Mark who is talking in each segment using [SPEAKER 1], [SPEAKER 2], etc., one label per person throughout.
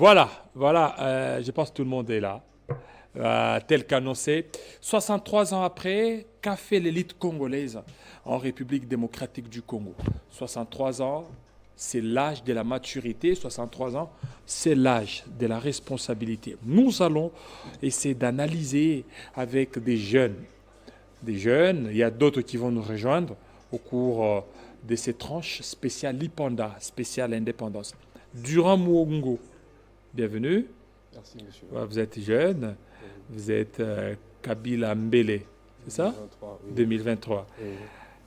[SPEAKER 1] Voilà, je pense que tout le monde est là. Tel qu'annoncé. 63 ans après, qu'a fait l'élite congolaise en République démocratique du Congo? 63 ans, c'est l'âge de la maturité. 63 ans, c'est l'âge de la responsabilité. Nous allons essayer d'analyser avec des jeunes. Des jeunes, il y a d'autres qui vont nous rejoindre au cours de ces tranches spéciales Lipanda, spéciale indépendance. Durand Mwongo, bienvenue.
[SPEAKER 2] Merci, monsieur.
[SPEAKER 1] Vous êtes jeune, vous êtes Kabila Mbele, c'est ça?
[SPEAKER 2] 2023, oui.
[SPEAKER 1] 2023.
[SPEAKER 2] Oui.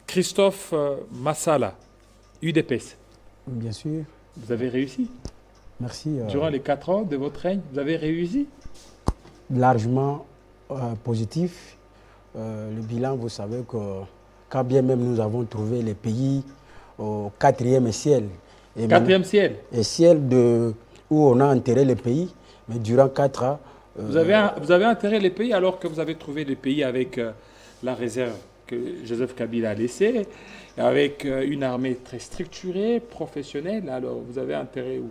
[SPEAKER 1] Christophe Massala, UDPS.
[SPEAKER 3] Bien sûr.
[SPEAKER 1] Vous avez réussi.
[SPEAKER 3] Merci.
[SPEAKER 1] Durant les 4 ans de votre règne, vous avez réussi.
[SPEAKER 3] Largement positif. Le bilan, vous savez que quand bien même nous avons trouvé les pays au 4e ciel. Et
[SPEAKER 1] 4e ciel.
[SPEAKER 3] Et ciel où on a enterré les pays, mais durant 4 ans.
[SPEAKER 1] Vous avez enterré les pays alors que vous avez trouvé des pays avec la réserve que Joseph Kabila a laissée, avec une armée très structurée, professionnelle. Alors, vous avez enterré où?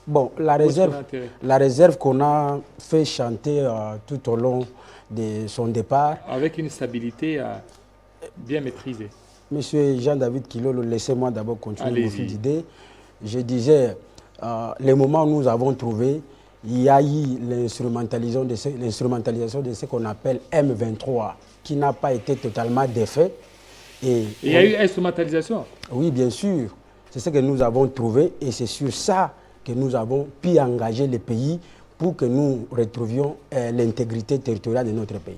[SPEAKER 3] Bon, la réserve qu'on a fait chanter tout au long de son départ.
[SPEAKER 1] Avec une stabilité bien maîtrisée.
[SPEAKER 3] Monsieur Jean-David Kilolo, laissez-moi d'abord continuer mon fil d'idée. Je disais, les moments où nous avons trouvé, il y a eu l'instrumentalisation de ce qu'on appelle M23, qui n'a pas été totalement défait.
[SPEAKER 1] Et il y a eu instrumentalisation?
[SPEAKER 3] Oui, bien sûr. C'est ce que nous avons trouvé et c'est sur ça que nous avons pu engager les pays pour que nous retrouvions l'intégrité territoriale de notre pays.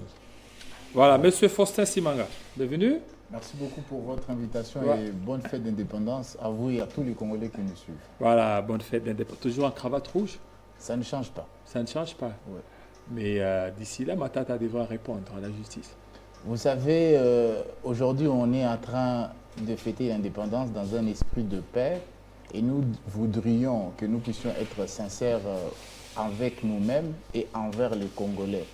[SPEAKER 1] Voilà, Monsieur Faustin Simanga, bienvenue.
[SPEAKER 4] Merci beaucoup pour votre invitation et bonne fête d'indépendance à vous et à tous les Congolais qui nous suivent.
[SPEAKER 1] Voilà, bonne fête d'indépendance. Toujours en cravate rouge?
[SPEAKER 4] Ça ne change pas.
[SPEAKER 1] Ça ne change pas?
[SPEAKER 4] Ouais.
[SPEAKER 1] Mais d'ici là, Matata devra répondre à la justice.
[SPEAKER 4] Vous savez, aujourd'hui, on est en train de fêter l'indépendance dans un esprit de paix et nous voudrions que nous puissions être sincères avec nous-mêmes et envers les Congolais.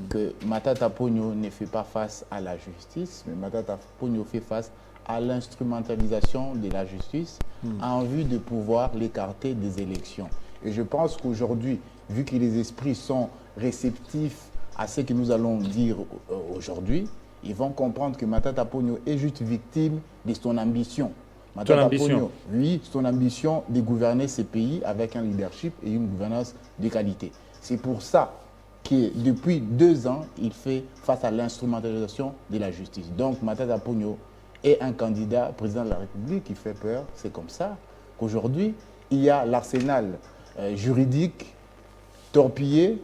[SPEAKER 4] Que Matata Ponyo ne fait pas face à la justice, mais Matata Ponyo fait face à l'instrumentalisation de la justice en vue de pouvoir l'écarter des élections. Et je pense qu'aujourd'hui, vu que les esprits sont réceptifs à ce que nous allons dire aujourd'hui, ils vont comprendre que Matata Ponyo est juste victime de son ambition. Matata Ponyo, oui, son ambition de gouverner ces pays avec un leadership et une gouvernance de qualité. C'est pour ça que depuis 2 ans, il fait face à l'instrumentalisation de la justice. Donc Matata Ponyo est un candidat président de la République qui fait peur. C'est comme ça qu'aujourd'hui, il y a l'arsenal juridique torpillé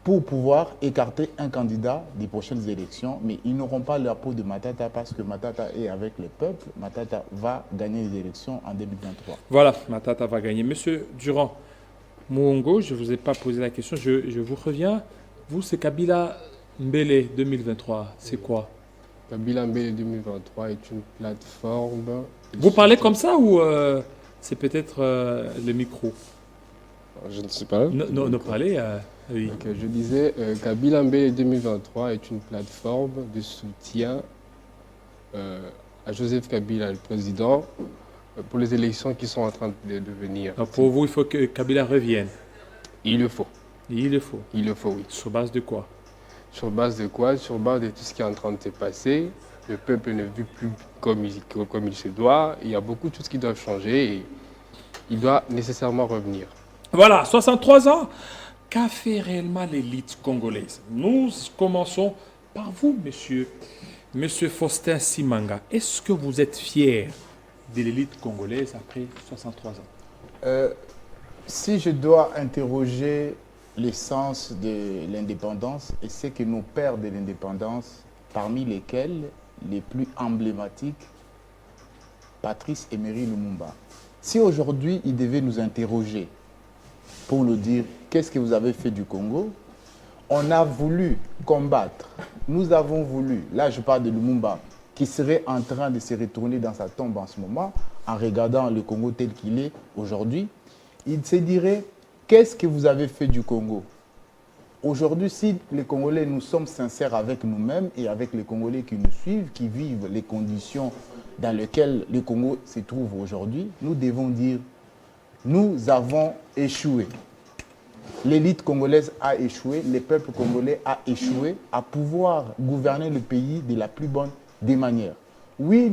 [SPEAKER 4] pour pouvoir écarter un candidat des prochaines élections. Mais ils n'auront pas la peau de Matata parce que Matata est avec le peuple. Matata va gagner les élections en 2023.
[SPEAKER 1] Voilà, Matata va gagner. Monsieur Durand Mwongo, je ne vous ai pas posé la question, je vous reviens. Vous, c'est Kabila Mbele 2023, c'est quoi?
[SPEAKER 2] Kabila Mbele 2023 est une plateforme...
[SPEAKER 1] Vous parlez comme ça ou c'est peut-être le micro?
[SPEAKER 2] Je ne sais pas.
[SPEAKER 1] Non, parlez. Oui.
[SPEAKER 2] Donc, je disais, Kabila Mbele 2023 est une plateforme de soutien à Joseph Kabila, le président, pour les élections qui sont en train de venir.
[SPEAKER 1] Donc pour vous, il faut que Kabila revienne?
[SPEAKER 2] Il le faut.
[SPEAKER 1] Il le faut?
[SPEAKER 2] Il le faut, oui.
[SPEAKER 1] Sur base de quoi?
[SPEAKER 2] Sur base de quoi? Sur base de tout ce qui est en train de se passer. Le peuple ne vit plus comme il se doit. Il y a beaucoup de choses qui doivent changer et il doit nécessairement revenir.
[SPEAKER 1] Voilà, 63 ans. Qu'a fait réellement l'élite congolaise? Nous commençons par vous, monsieur Faustin Simanga. Est-ce que vous êtes fier de l'élite congolaise après 63 ans?
[SPEAKER 4] Si je dois interroger l'essence de l'indépendance et ce que nous pères de l'indépendance, parmi lesquels les plus emblématiques, Patrice Emery Lumumba. Si aujourd'hui il devait nous interroger pour nous dire qu'est-ce que vous avez fait du Congo, on a voulu combattre, nous avons voulu, là je parle de Lumumba, qui serait en train de se retourner dans sa tombe en ce moment, en regardant le Congo tel qu'il est aujourd'hui, il se dirait, qu'est-ce que vous avez fait du Congo? Aujourd'hui, si les Congolais, nous sommes sincères avec nous-mêmes et avec les Congolais qui nous suivent, qui vivent les conditions dans lesquelles le Congo se trouve aujourd'hui, nous devons dire, nous avons échoué. l'élite congolaise a échoué, le peuple congolais a échoué à pouvoir gouverner le pays de la plus bonne des manières. Oui,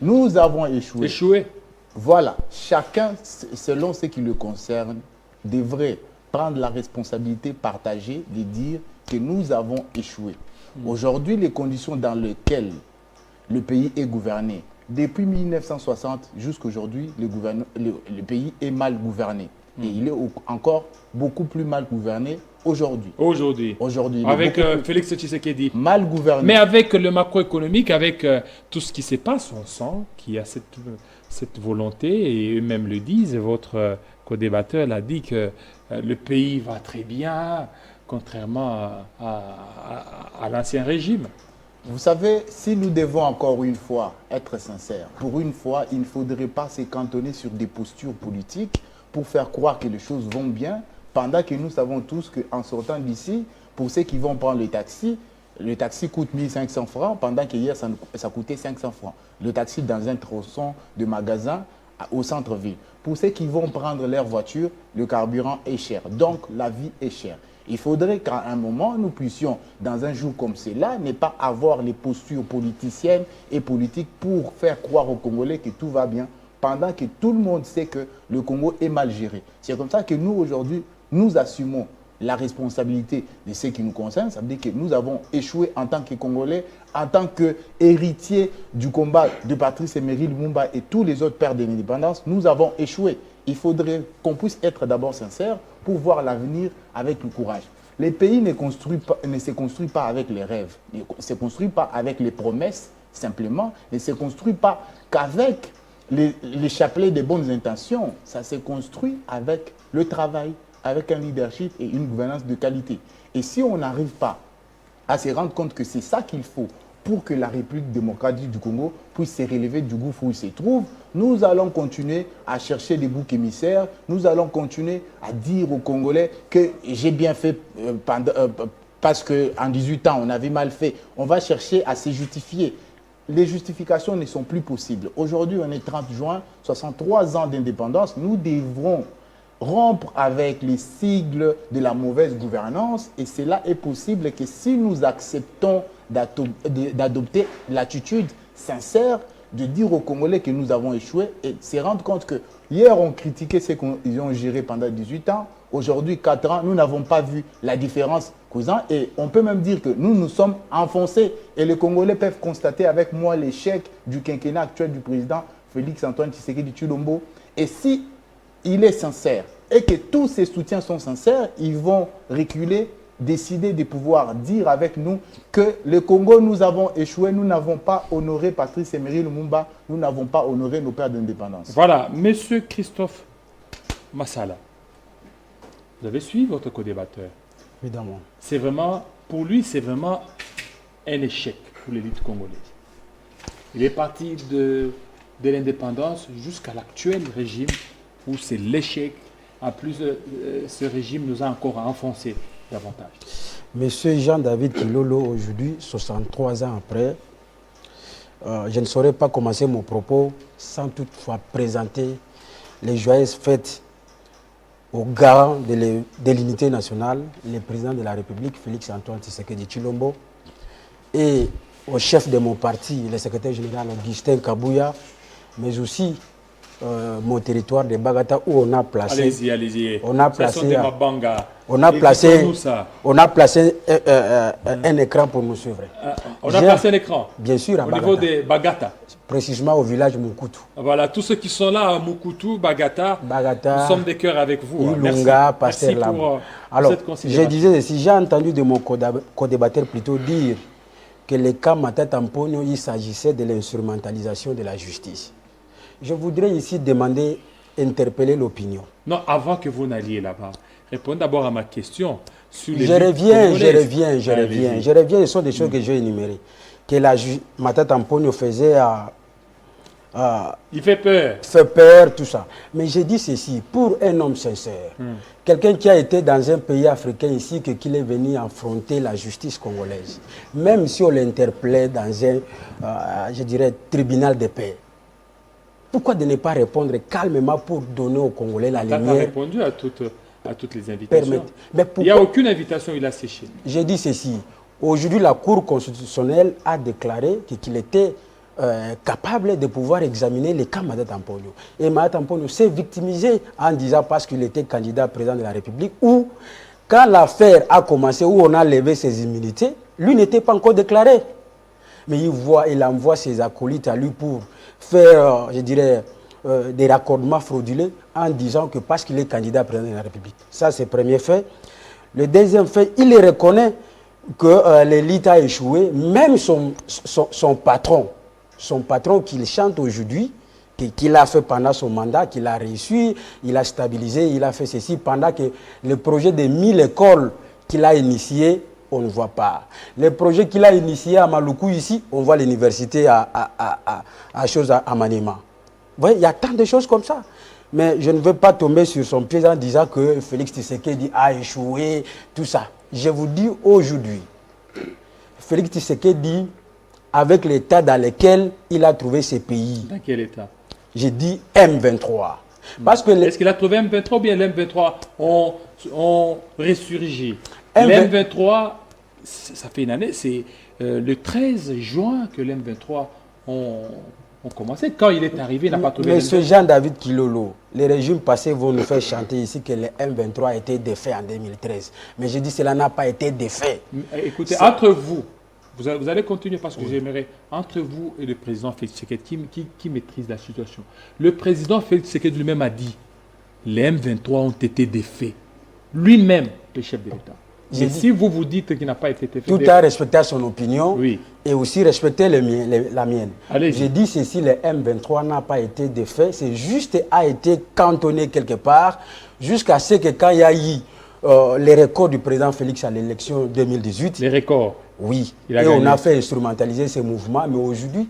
[SPEAKER 4] nous avons échoué.
[SPEAKER 1] Échoué.
[SPEAKER 4] Voilà, chacun, selon ce qui le concerne, devrait prendre la responsabilité partagée de dire que nous avons échoué. Aujourd'hui, les conditions dans lesquelles le pays est gouverné, depuis 1960 jusqu'à aujourd'hui, le pays est mal gouverné. Et il est encore beaucoup plus mal gouverné aujourd'hui. Aujourd'hui.
[SPEAKER 1] Avec Félix Tshisekedi.
[SPEAKER 4] Mal gouverné.
[SPEAKER 1] Mais avec le macroéconomique, avec tout ce qui se passe, on sent qu'il y a cette volonté, et eux-mêmes le disent, votre co-débatteur l'a dit, que le pays va très bien, contrairement à l'ancien régime.
[SPEAKER 4] Vous savez, si nous devons encore une fois être sincères, pour une fois, il ne faudrait pas se cantonner sur des postures politiques pour faire croire que les choses vont bien, pendant que nous savons tous qu'en sortant d'ici, pour ceux qui vont prendre le taxi coûte 1500 francs, pendant qu'hier, ça coûtait 500 francs. Le taxi dans un tronçon de magasin au centre-ville. Pour ceux qui vont prendre leur voiture, le carburant est cher. Donc, la vie est chère. Il faudrait qu'à un moment, nous puissions, dans un jour comme celui-là, ne pas avoir les postures politiciennes et politiques pour faire croire aux Congolais que tout va bien, pendant que tout le monde sait que le Congo est mal géré. C'est comme ça que nous, aujourd'hui, nous assumons la responsabilité de ce qui nous concerne. Ça veut dire que nous avons échoué en tant que Congolais, en tant qu'héritiers du combat de Patrice Emery Lumumba et tous les autres pères de l'indépendance. Nous avons échoué. Il faudrait qu'on puisse être d'abord sincère pour voir l'avenir avec le courage. Les pays ne se construisent pas avec les rêves, ne se construisent pas avec les promesses simplement, ne se construisent pas qu'avec les chapelets des bonnes intentions. Ça se construit avec le travail, avec un leadership et une gouvernance de qualité. Et si on n'arrive pas à se rendre compte que c'est ça qu'il faut pour que la République démocratique du Congo puisse se relever du gouffre où il se trouve, nous allons continuer à chercher des boucs émissaires, nous allons continuer à dire aux Congolais que j'ai bien fait parce qu'en 18 ans, on avait mal fait. On va chercher à se justifier. Les justifications ne sont plus possibles. Aujourd'hui, on est 30 juin, 63 ans d'indépendance. Nous devrons rompre avec les sigles de la mauvaise gouvernance, et cela est possible que si nous acceptons d'adopter l'attitude sincère de dire aux Congolais que nous avons échoué et se rendre compte que hier on critiquait ce qu'ils ont géré pendant 18 ans, aujourd'hui 4 ans, nous n'avons pas vu la différence causant, et on peut même dire que nous nous sommes enfoncés, et les Congolais peuvent constater avec moi l'échec du quinquennat actuel du président Félix-Antoine Tshisekedi Tshilombo. Et si il est sincère et que tous ses soutiens sont sincères, ils vont reculer, décider de pouvoir dire avec nous que le Congo, nous avons échoué, nous n'avons pas honoré Patrice Emery Lumumba, nous n'avons pas honoré nos pères d'indépendance.
[SPEAKER 1] Voilà, Monsieur Christophe Massala, vous avez suivi votre co-débatteur.
[SPEAKER 3] Évidemment.
[SPEAKER 1] C'est vraiment, pour lui, c'est vraiment un échec pour l'élite congolaise. Il est parti de l'indépendance jusqu'à l'actuel régime où c'est l'échec. En plus, ce régime nous a encore enfoncé davantage.
[SPEAKER 3] Monsieur Jean-David Kilolo, aujourd'hui, 63 ans après, je ne saurais pas commencer mon propos sans toutefois présenter les joyeuses fêtes au garant de l'unité nationale, le président de la République, Félix-Antoine Tshisekedi Tshilombo, et au chef de mon parti, le secrétaire général Augustin Kabouya, mais aussi mon territoire de Bagata où on a placé.
[SPEAKER 1] Allez-y.
[SPEAKER 3] On a placé.
[SPEAKER 1] On a placé
[SPEAKER 3] un écran pour nous suivre.
[SPEAKER 1] On a placé un écran.
[SPEAKER 3] Bien sûr, à
[SPEAKER 1] au niveau de Bagata.
[SPEAKER 3] Précisément au village Mukutu.
[SPEAKER 1] Voilà, tous ceux qui sont là à Mukutu, Bagata, nous sommes des cœurs avec vous.
[SPEAKER 3] Ilunga, Pasteur Lam. Alors, je disais, si j'ai entendu de mon co-débatteur plutôt dire que le cas Matata Mponyo, il s'agissait de l'instrumentalisation de la justice. Je voudrais ici demander, interpeller l'opinion.
[SPEAKER 1] Non, avant que vous n'alliez là-bas, répondez d'abord à ma question. Sur les
[SPEAKER 3] je reviens. Ce sont des choses que j'ai énumérées. Que Matata Mponyo faisait
[SPEAKER 1] il fait peur.
[SPEAKER 3] Fait peur, tout ça. Mais j'ai dit ceci, pour un homme sincère, quelqu'un qui a été dans un pays africain ici, qu'il est venu affronter la justice congolaise, même si on l'interpellait dans un, je dirais, tribunal de paix, pourquoi de ne pas répondre calmement pour donner aux Congolais la lumière?
[SPEAKER 1] Tu as répondu à toutes les invitations.
[SPEAKER 3] Permettre. Mais
[SPEAKER 1] Il n'y a aucune invitation, il a séché.
[SPEAKER 3] J'ai dit ceci. Aujourd'hui, la Cour constitutionnelle a déclaré qu'il était capable de pouvoir examiner les cas Mada Tamponio. Et Mada Tamponio s'est victimisé en disant parce qu'il était candidat président de la République ou quand l'affaire a commencé, où on a levé ses immunités, lui n'était pas encore déclaré. Mais il envoie ses acolytes à lui pour faire, je dirais, des raccordements frauduleux en disant que parce qu'il est candidat président de la République. Ça, c'est le premier fait. Le deuxième fait, il reconnaît que l'élite a échoué. Même son patron qu'il chante aujourd'hui, qu'il a fait pendant son mandat, qu'il a réussi, il a stabilisé, il a fait ceci, pendant que le projet des 1000 écoles qu'il a initié, on ne voit pas. Le projet qu'il a initié à Maluku ici, on voit l'université à Maniema. Vous voyez, il y a tant de choses comme ça. Mais je ne veux pas tomber sur son pied en disant que Félix Tshisekedi a échoué, tout ça. Je vous dis aujourd'hui, Félix Tshisekedi, avec l'état dans lequel il a trouvé ces pays.
[SPEAKER 1] Dans quel état?
[SPEAKER 3] J'ai dit M23. Parce que
[SPEAKER 1] est-ce qu'il a trouvé M23 ou bien l'M23 ont ressurgi? L'M23, ça fait une année, c'est le 13 juin que l'M23 ont commencé. Quand il est arrivé, il n'a pas trouvé.
[SPEAKER 3] Monsieur Jean-David Kilolo, les régimes passés vont nous faire chanter ici que le M23 a été défait en 2013. Mais je dis cela n'a pas été défait.
[SPEAKER 1] Écoutez, entre vous, vous allez continuer parce que j'aimerais, entre vous et le président Félix Tshisekedi, qui maîtrise la situation. Le président Félix Tshisekedi lui-même a dit les M23 ont été défaits. Lui-même, le chef de l'État. Et si vous dites qu'il n'a pas été défait...
[SPEAKER 3] Tout a respecté son opinion
[SPEAKER 1] oui.
[SPEAKER 3] Et aussi respecté la mienne. J'ai dit ceci, le M23 n'a pas été défait, c'est juste a été cantonné quelque part jusqu'à ce que quand il y a eu les records du président Félix à l'élection 2018...
[SPEAKER 1] Les records.
[SPEAKER 3] Oui, et on a fait instrumentaliser ces mouvements. Mais aujourd'hui,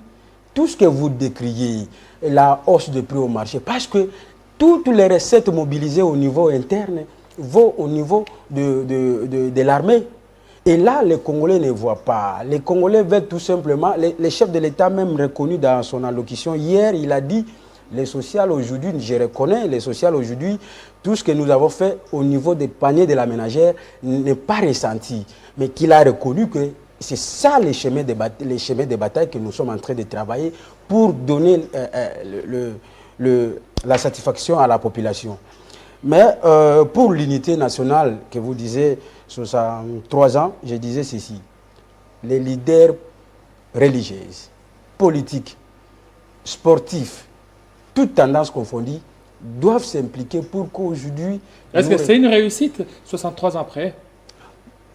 [SPEAKER 3] tout ce que vous décriez, la hausse de prix au marché, parce que toutes les recettes mobilisées au niveau interne vont au niveau de l'armée. Et là, les Congolais ne voient pas. Les Congolais veulent tout simplement, les chefs de l'État même reconnu dans son allocution hier, il a dit, les sociales aujourd'hui, je reconnais, les sociales aujourd'hui, tout ce que nous avons fait au niveau des paniers de la ménagère n'est pas ressenti. Mais qu'il a reconnu que c'est ça les chemins de bataille que nous sommes en train de travailler pour donner la satisfaction à la population. Mais pour l'unité nationale que vous disiez, 63 ans, je disais ceci. Les leaders religieux, politiques, sportifs, toutes tendances confondues, doivent s'impliquer pour qu'aujourd'hui...
[SPEAKER 1] Est-ce que c'est une réussite 63 ans après?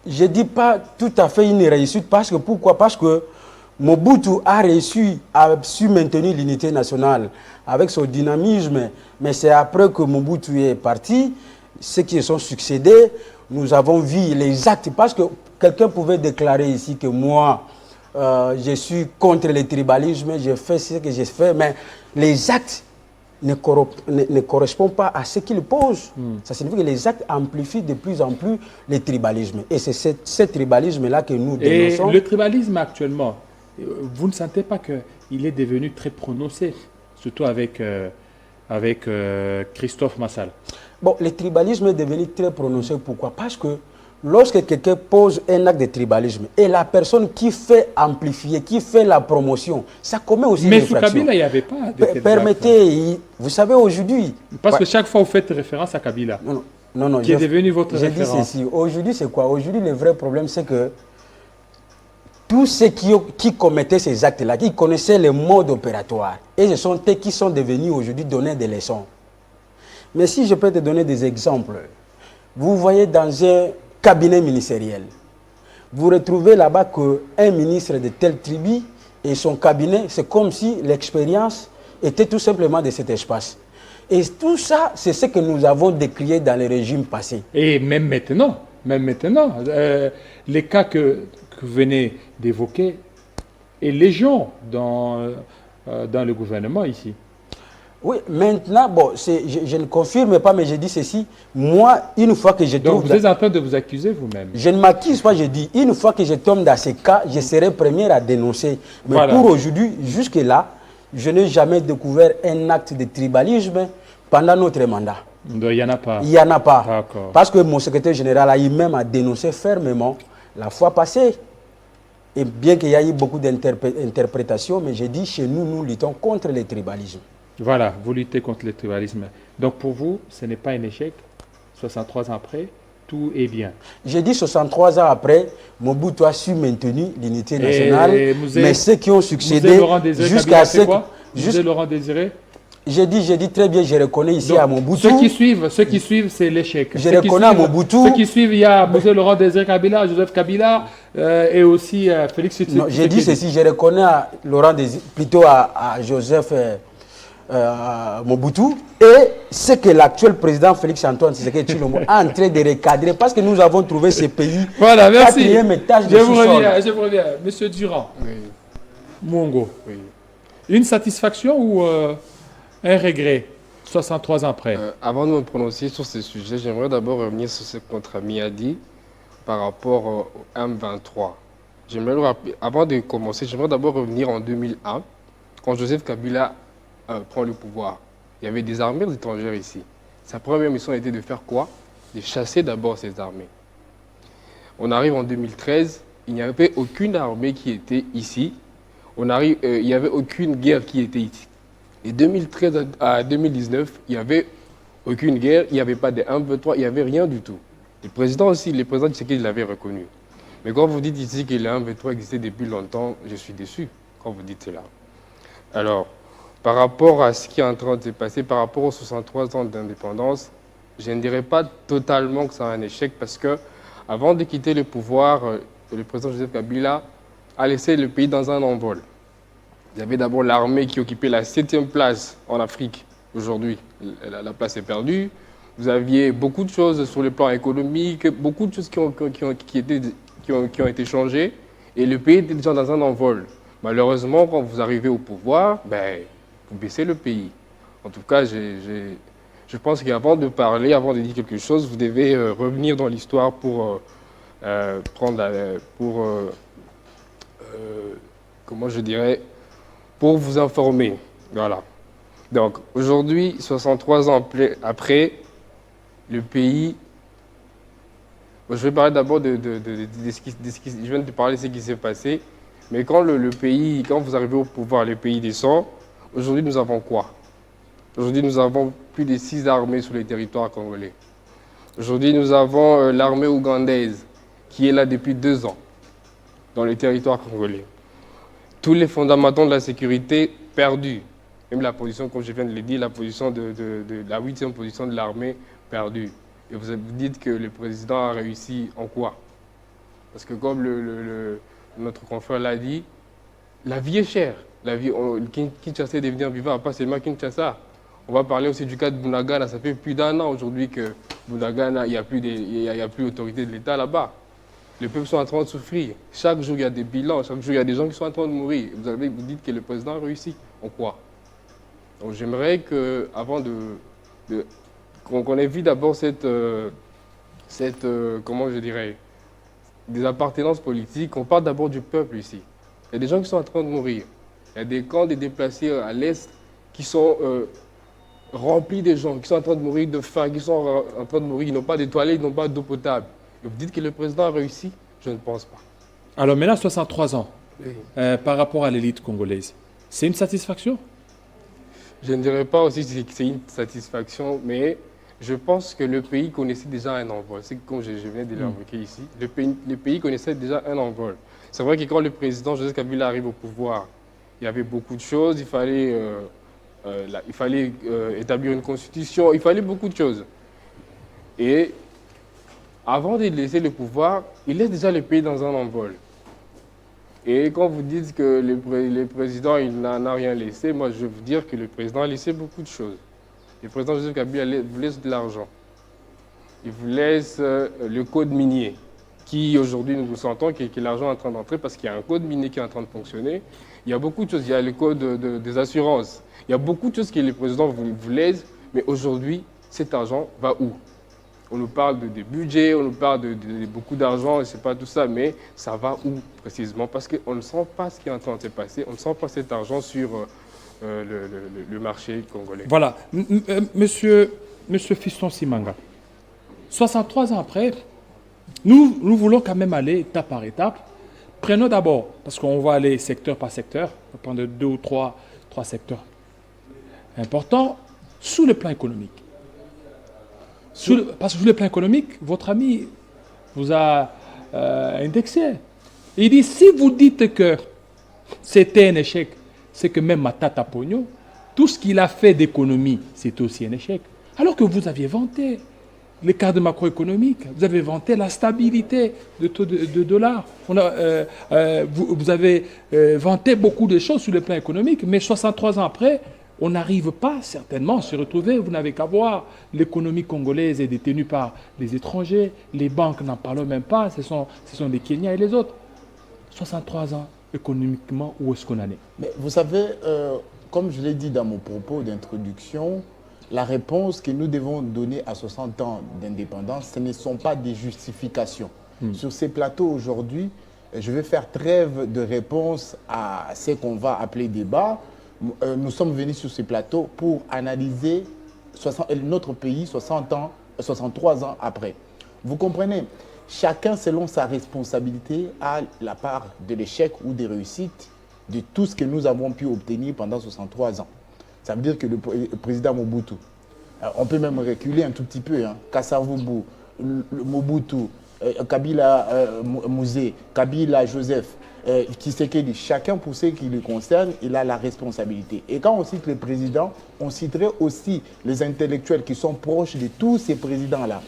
[SPEAKER 3] Je ne dis pas tout à fait une réussite. Parce que, pourquoi? Parce que Mobutu a réussi à maintenir l'unité nationale avec son dynamisme. Mais c'est après que Mobutu est parti, ceux qui sont succédés, nous avons vu les actes. Parce que quelqu'un pouvait déclarer ici que moi, je suis contre le tribalisme, je fais ce que j'ai fait, mais les actes ne correspondent pas à ce qu'il pose. Ça signifie que les actes amplifient de plus en plus le tribalisme. Et c'est ce tribalisme-là que nous dénonçons.
[SPEAKER 1] Et le tribalisme actuellement, vous ne sentez pas qu'il est devenu très prononcé, surtout avec Christophe Massal?
[SPEAKER 3] Bon, le tribalisme est devenu très prononcé. Pourquoi? Parce que lorsque quelqu'un pose un acte de tribalisme et la personne qui fait amplifier, qui fait la promotion, ça commet aussi une infraction.
[SPEAKER 1] Mais sous Kabila, il n'y avait pas de tel
[SPEAKER 3] permettez, vous savez aujourd'hui...
[SPEAKER 1] Parce que chaque fois, vous faites référence à Kabila,
[SPEAKER 3] non,
[SPEAKER 1] qui est devenu votre référence.
[SPEAKER 3] J'ai dit ceci. Aujourd'hui, c'est quoi? Aujourd'hui, le vrai problème, c'est que tous ceux qui commettaient ces actes-là, qui connaissaient le mode opératoire, et ce sont eux qui sont devenus aujourd'hui donner des leçons. Mais si je peux te donner des exemples, vous voyez dans un cabinet ministériel, vous retrouvez là-bas qu'un ministre de telle tribu et son cabinet, c'est comme si l'expérience était tout simplement de cet espace. Et tout ça, c'est ce que nous avons décrié dans les régimes passés.
[SPEAKER 1] Et même maintenant, les cas que vous venez d'évoquer est légion dans le gouvernement ici.
[SPEAKER 3] Oui, maintenant, bon, je ne confirme pas, mais je dis ceci. Moi, une fois que je trouve...
[SPEAKER 1] Donc vous êtes en train de vous accuser vous-même?
[SPEAKER 3] Je ne m'accuse pas, je dis, une fois que je tombe dans ces cas, je serai premier à dénoncer. Mais voilà. Pour aujourd'hui, jusque-là, je n'ai jamais découvert un acte de tribalisme pendant notre mandat.
[SPEAKER 1] Il n'y en a pas.
[SPEAKER 3] Il n'y en a pas.
[SPEAKER 1] D'accord.
[SPEAKER 3] Parce que mon secrétaire général a eu même à dénoncer fermement la fois passée. Et bien qu'il y ait eu beaucoup d'interprétations, mais j'ai dit, chez nous, nous luttons contre le tribalisme.
[SPEAKER 1] Voilà, vous luttez contre le tribalisme. Donc pour vous, ce n'est pas un échec. 63 ans après, tout est bien.
[SPEAKER 3] J'ai dit 63 ans après, Mobutu a su maintenir l'unité nationale. Mais ceux qui ont succédé jusqu'à ce que...
[SPEAKER 1] Laurent Désiré.
[SPEAKER 3] J'ai dit très bien, je reconnais ici. Donc, à Mobutu.
[SPEAKER 1] Ceux qui suivent, c'est l'échec.
[SPEAKER 3] Je reconnais à Mobutu.
[SPEAKER 1] Ceux qui suivent, il y a M. Laurent Désiré Kabila, Joseph Kabila et aussi Félix Tshisekedi.
[SPEAKER 3] Non, j'ai dit ceci, je reconnais à Laurent Désiré, plutôt à Joseph Mobutu, et ce que l'actuel président Félix Antoine Tshisekedi Tshilombo est en train de recadrer, parce que nous avons trouvé ce pays.
[SPEAKER 1] Voilà, merci.
[SPEAKER 3] Quatrième étage de sous-sol.
[SPEAKER 1] Je vous reviens. Monsieur Durand,
[SPEAKER 2] Oui.
[SPEAKER 1] Mwongo,
[SPEAKER 2] Oui.
[SPEAKER 1] une satisfaction ou un regret 63 ans après?
[SPEAKER 2] Avant de me prononcer sur ce sujet, j'aimerais d'abord revenir sur ce que notre ami a dit par rapport au M23. J'aimerais le rappeler, avant de commencer, j'aimerais d'abord revenir en 2001, quand Joseph Kabila prend le pouvoir. Il y avait des armées étrangères ici. Sa première mission était de faire quoi? De chasser d'abord ces armées. On arrive en 2013, il n'y avait aucune armée qui était ici. Il n'y avait aucune guerre qui était ici. Et 2013 à 2019, il n'y avait aucune guerre, il n'y avait pas de M23, il n'y avait rien du tout. Le président aussi, le président Tshisekedi l'avait reconnu. Mais quand vous dites ici que le M23 existait depuis longtemps, je suis déçu quand vous dites cela. Alors, par rapport à ce qui est en train de se passer, par rapport aux 63 ans d'indépendance, je ne dirais pas totalement que c'est un échec parce que avant de quitter le pouvoir, le président Joseph Kabila a laissé le pays dans un envol. Il y avait d'abord l'armée qui occupait la 7e place en Afrique. Aujourd'hui, la place est perdue. Vous aviez beaucoup de choses sur le plan économique, beaucoup de choses qui ont été changées. Et le pays était déjà dans un envol. Malheureusement, quand vous arrivez au pouvoir, vous baissez le pays. En tout cas, je pense qu'avant de parler, avant de dire quelque chose, vous devez revenir dans l'histoire pour comment je dirais, pour vous informer. Voilà. Donc, aujourd'hui, 63 ans après, le pays... Bon, je vais parler d'abord de ce qui... Je viens de parler de ce qui s'est passé. Mais quand le pays, quand vous arrivez au pouvoir, le pays descend, aujourd'hui, nous avons quoi? Aujourd'hui, nous avons plus de 6 armées sur les territoires congolais. Aujourd'hui, nous avons l'armée ougandaise, qui est là depuis 2 ans, dans les territoires congolais. Tous les fondamentaux de la sécurité perdus. Même la position, comme je viens de le dire, la position la 8e position de l'armée perdue. Et vous dites que le président a réussi en quoi? Parce que comme notre confrère l'a dit, la vie est chère. Kinshasa est devenir vivant, pas seulement Kinshasa. On va parler aussi du cas de Bunagana. Ça fait plus d'1 an aujourd'hui que Bunagana, il n'y a plus d'autorité de l'État là-bas. Les peuples sont en train de souffrir. Chaque jour, il y a des bilans. Chaque jour, il y a des gens qui sont en train de mourir. Vous dites que le président a réussi. En quoi? Donc, j'aimerais qu'avant qu'on évite d'abord comment je dirais, des appartenances politiques, on parle d'abord du peuple ici. Il y a des gens qui sont en train de mourir. Il y a des camps de déplacés à l'Est qui sont remplis de gens, qui sont en train de mourir de faim, qui sont en train de mourir, ils n'ont pas de toilettes, ils n'ont pas d'eau potable. Et vous dites que le président a réussi? Je ne pense pas.
[SPEAKER 1] Alors maintenant, 63 ans,
[SPEAKER 2] Oui.
[SPEAKER 1] par rapport à l'élite congolaise, c'est une satisfaction?
[SPEAKER 2] Je ne dirais pas aussi que c'est une satisfaction, mais je pense que le pays connaissait déjà un envol. C'est comme je viens de l'évoquer ici. Le pays connaissait déjà un envol. C'est vrai que quand le président Joseph Kabila arrive au pouvoir, il y avait beaucoup de choses. Il fallait établir une constitution. Il fallait beaucoup de choses. Et avant de laisser le pouvoir, il laisse déjà le pays dans un envol. Et quand vous dites que le président n'en a rien laissé, moi je vais vous dire que le président a laissé beaucoup de choses. Le président Joseph Kabila vous laisse de l'argent. Il vous laisse le code minier, qui aujourd'hui nous sentons que l'argent est en train d'entrer parce qu'il y a un code minier qui est en train de fonctionner. Il y a beaucoup de choses, il y a le code des assurances. Il y a beaucoup de choses que le président vous laisse, mais aujourd'hui, cet argent va où? On nous parle de budget, on nous parle de beaucoup d'argent, je ne sais pas tout ça, mais ça va où précisément? Parce qu'on ne sent pas ce qui est en train de se passer, on ne sent pas cet argent sur le marché congolais.
[SPEAKER 1] Voilà. Monsieur M. Fiston Simanga, 63 ans après, nous voulons quand même aller étape par étape. Prenons d'abord, parce qu'on va aller secteur par secteur, on va prendre 2 ou 3 secteurs importants, sous le plan économique. Parce que sur le plan économique, votre ami vous a indexé. Il dit, si vous dites que c'était un échec, c'est que même Matata Ponyo, tout ce qu'il a fait d'économie, c'est aussi un échec. Alors que vous aviez vanté les cadres macroéconomiques, vous avez vanté la stabilité de taux de dollar. Vous avez vanté beaucoup de choses sur le plan économique, mais 63 ans après, on n'arrive pas certainement à se retrouver. Vous n'avez qu'à voir, l'économie congolaise est détenue par les étrangers, les banques n'en parlent même pas, ce sont les Kenyans et les autres. 63 ans, économiquement, où est-ce qu'on en est?
[SPEAKER 4] Mais vous savez, comme je l'ai dit dans mon propos d'introduction, la réponse que nous devons donner à 60 ans d'indépendance, ce ne sont pas des justifications. Sur ces plateaux aujourd'hui, je vais faire trêve de réponse à ce qu'on va appeler débat. Nous sommes venus sur ces plateaux pour analyser notre pays 63 ans après. Vous comprenez? Chacun, selon sa responsabilité, a la part de l'échec ou des réussites de tout ce que nous avons pu obtenir pendant 63 ans. Ça veut dire que le président Mobutu, on peut même reculer un tout petit peu, hein, Kasavubu, Mobutu, Kabila Mouzé, Kabila Joseph, Tshisekedi, chacun pour ce qui le concerne, il a la responsabilité. Et quand on cite les présidents, on citerait aussi les intellectuels qui sont proches de tous ces présidents-là.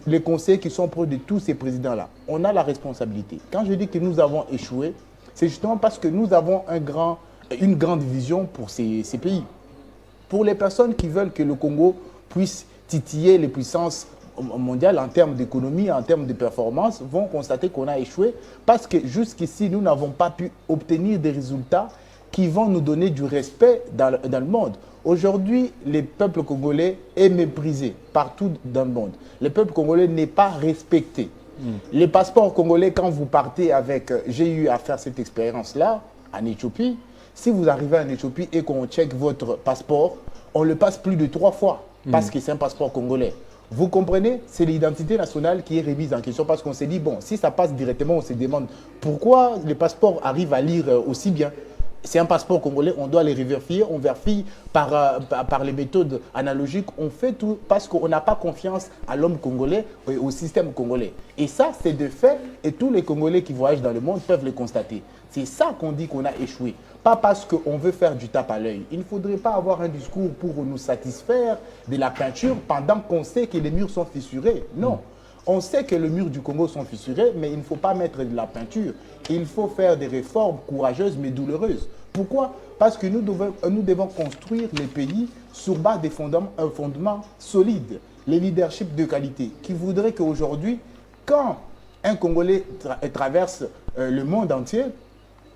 [SPEAKER 4] Les conseillers qui sont proches de tous ces présidents-là. On a la responsabilité. Quand je dis que nous avons échoué, c'est justement parce que nous avons une grande vision pour ces pays. Pour les personnes qui veulent que le Congo puisse titiller les puissances mondiales en termes d'économie, en termes de performance, vont constater qu'on a échoué parce que jusqu'ici, nous n'avons pas pu obtenir des résultats qui vont nous donner du respect dans le monde. Aujourd'hui, le peuple congolais est méprisé partout dans le monde. Le peuple congolais n'est pas respecté. Les passeports congolais, quand vous partez avec... J'ai eu à faire cette expérience-là en Éthiopie. Si vous arrivez en Éthiopie et qu'on check votre passeport, on le passe plus de 3 fois parce que c'est un passeport congolais. Vous comprenez? C'est l'identité nationale qui est remise en question parce qu'on s'est dit, bon, si ça passe directement, on se demande pourquoi les passeports arrivent à lire aussi bien. C'est un passeport congolais, on doit les vérifier, on vérifie par les méthodes analogiques, on fait tout parce qu'on n'a pas confiance à l'homme congolais et au système congolais. Et ça, c'est de fait, et tous les Congolais qui voyagent dans le monde peuvent le constater. C'est ça qu'on dit qu'on a échoué, pas parce qu'on veut faire du tape à l'œil. Il ne faudrait pas avoir un discours pour nous satisfaire de la peinture pendant qu'on sait que les murs sont fissurés. Non. On sait que les murs du Congo sont fissurés, mais il ne faut pas mettre de la peinture. Il faut faire des réformes courageuses mais douloureuses. Pourquoi? Parce que nous devons construire les pays sur base des fondements solides, les leaderships de qualité, qui voudraient qu'aujourd'hui, quand un Congolais traverse le monde entier,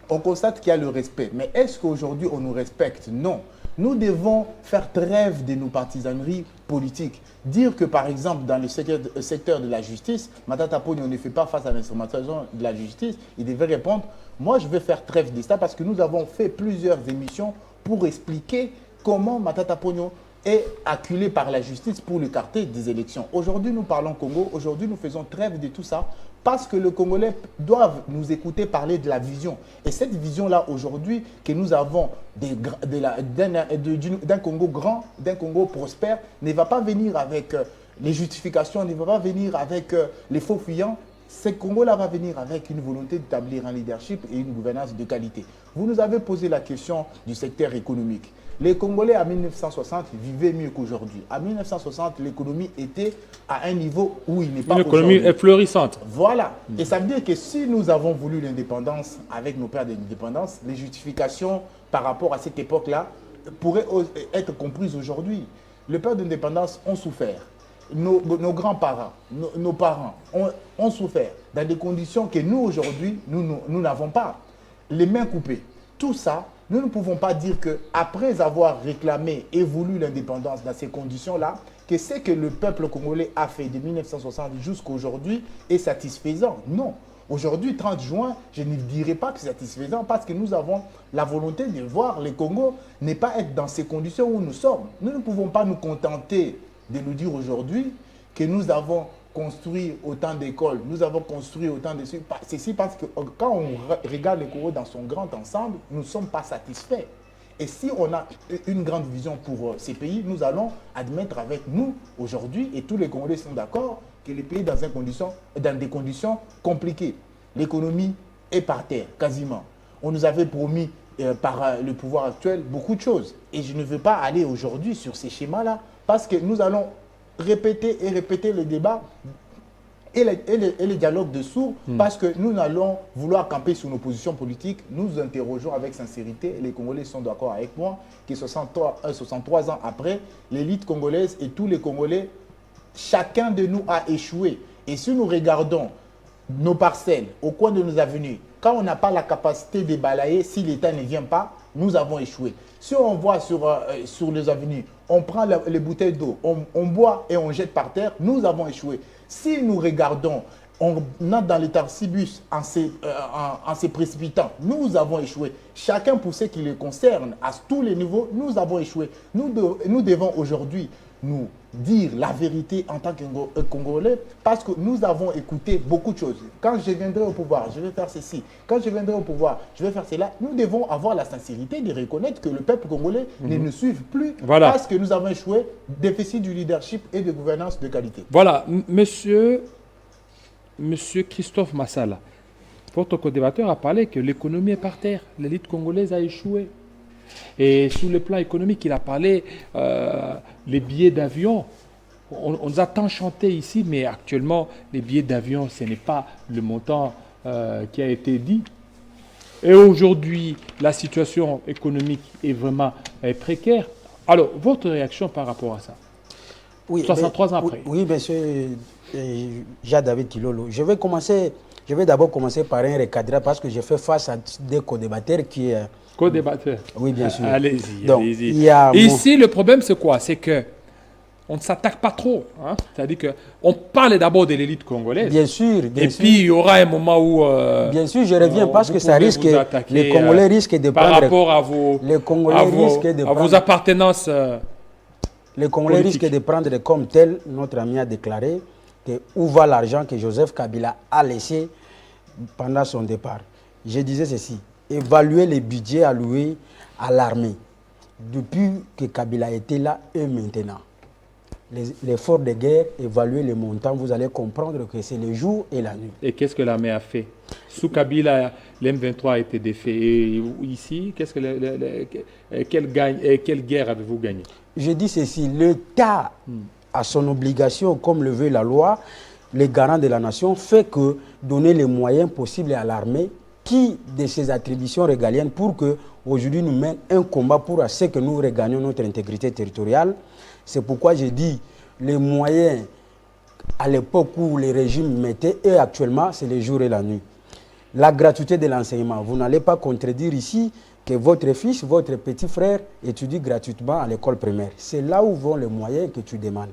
[SPEAKER 4] on constate qu'il y a le respect. Mais est-ce qu'aujourd'hui on nous respecte? Non. Nous devons faire trêve de nos partisaneries politiques. Dire que, par exemple, dans le secteur de la justice, Matata Ponyo ne fait pas face à l'instrumentalisation de la justice, il devait répondre, moi je vais faire trêve de ça parce que nous avons fait plusieurs émissions pour expliquer comment Matata Ponyo est acculé par la justice pour l'écarter des élections. Aujourd'hui, nous parlons Congo, aujourd'hui nous faisons trêve de tout ça parce que les Congolais doivent nous écouter parler de la vision. Et cette vision-là, aujourd'hui, que nous avons d'un Congo grand, d'un Congo prospère, ne va pas venir avec les justifications, ne va pas venir avec les faux fuyants. Ce Congo-là va venir avec une volonté d'établir un leadership et une gouvernance de qualité. Vous nous avez posé la question du secteur économique. Les Congolais, en 1960, vivaient mieux qu'aujourd'hui. En 1960, l'économie était à un niveau où il n'est pas aujourd'hui.
[SPEAKER 1] L'économie est florissante.
[SPEAKER 4] Voilà. Et ça veut dire que si nous avons voulu l'indépendance avec nos pères de l'indépendance, les justifications par rapport à cette époque-là pourraient être comprises aujourd'hui. Les pères d'indépendance ont souffert. Nos grands-parents, nos parents ont souffert dans des conditions que nous, aujourd'hui, nous n'avons pas. Les mains coupées. Tout ça, nous ne pouvons pas dire qu'après avoir réclamé et voulu l'indépendance dans ces conditions-là, que ce que le peuple congolais a fait de 1960 jusqu'à aujourd'hui est satisfaisant. Non. Aujourd'hui, 30 juin, je ne dirais pas que c'est satisfaisant parce que nous avons la volonté de voir le Congo ne pas être dans ces conditions où nous sommes. Nous ne pouvons pas nous contenter de nous dire aujourd'hui que nous avons construit autant d'écoles, nous avons construit autant de... Ceci parce que quand on regarde le Congo dans son grand ensemble, nous ne sommes pas satisfaits. Et si on a une grande vision pour ces pays, nous allons admettre avec nous aujourd'hui, et tous les Congolais sont d'accord, que les pays dans des conditions compliquées. L'économie est par terre, quasiment. On nous avait promis par le pouvoir actuel beaucoup de choses. Et je ne veux pas aller aujourd'hui sur ces schémas-là, parce que nous allons répéter et répéter le débat et les dialogues de sourds, parce que nous allons vouloir camper sur nos positions politiques. Nous interrogeons avec sincérité, et les Congolais sont d'accord avec moi, que 63 ans après, l'élite congolaise et tous les Congolais, chacun de nous a échoué. Et si nous regardons nos parcelles au coin de nos avenues, quand on n'a pas la capacité de balayer, si l'État ne vient pas, nous avons échoué. Si on voit sur les avenues, on prend les bouteilles d'eau, on boit et on jette par terre, nous avons échoué. Si nous regardons, on entre dans l'état Cibus en se précipitant, nous avons échoué. Chacun pour ce qui le concerne, à tous les niveaux, nous avons échoué. Nous devons aujourd'hui nous dire la vérité en tant que Congolais, parce que nous avons écouté beaucoup de choses. Quand je viendrai au pouvoir, je vais faire ceci. Quand je viendrai au pouvoir, je vais faire cela. Nous devons avoir la sincérité de reconnaître que le peuple congolais ne nous suit plus, parce que nous avons échoué, déficit du leadership et de gouvernance de qualité.
[SPEAKER 1] Voilà, monsieur Christophe Massala, votre co-débatteur a parlé que l'économie est par terre, l'élite congolaise a échoué. Et sur le plan économique, il a parlé les billets d'avion. On nous a tant chanté ici, mais actuellement, les billets d'avion, ce n'est pas le montant qui a été dit. Et aujourd'hui, la situation économique est vraiment précaire. Alors, votre réaction par rapport à ça?
[SPEAKER 3] Oui,
[SPEAKER 1] 63 ans après.
[SPEAKER 3] Oui, monsieur Jean-David Kilolo. Je vais d'abord commencer par un recadrage parce que j'ai fait face à des co-débatteurs qui...
[SPEAKER 1] Co-débatteur.
[SPEAKER 3] Oui, bien sûr.
[SPEAKER 1] Allez-y,
[SPEAKER 3] Donc,
[SPEAKER 1] allez-y. Ici, le problème, c'est quoi? C'est que on ne s'attaque pas trop. Hein? C'est-à-dire qu'on parle d'abord de l'élite congolaise.
[SPEAKER 3] Bien sûr. Bien sûr.
[SPEAKER 1] Puis, il y aura un moment où...
[SPEAKER 3] bien sûr, je reviens parce que ça risque... Les Congolais risquent de prendre...
[SPEAKER 1] Par rapport à vos...
[SPEAKER 3] Les Congolais risquent de prendre...
[SPEAKER 1] vos appartenances
[SPEAKER 3] les Congolais risquent de prendre comme tel, notre ami a déclaré, que où va l'argent que Joseph Kabila a laissé pendant son départ. Je disais ceci. Évaluer les budgets alloués à l'armée depuis que Kabila était là et maintenant. L'effort de guerre, évaluer les montants, vous allez comprendre que c'est le jour et la nuit.
[SPEAKER 1] Et qu'est-ce que l'armée a fait? Sous Kabila, l'M23 a été défait. Et ici, quelle guerre avez-vous gagné?
[SPEAKER 3] Je dis ceci, l'État a son obligation, comme le veut la loi, les garants de la nation, fait que donner les moyens possibles à l'armée qui de ses attributions régaliennes pour qu'aujourd'hui nous mène un combat pour ce que nous regagnions notre intégrité territoriale. C'est pourquoi j'ai dit les moyens à l'époque où les régimes mettaient et actuellement c'est le jour et la nuit. La gratuité de l'enseignement, vous n'allez pas contredire ici que votre fils, votre petit frère étudie gratuitement à l'école primaire. C'est là où vont les moyens que tu demandes.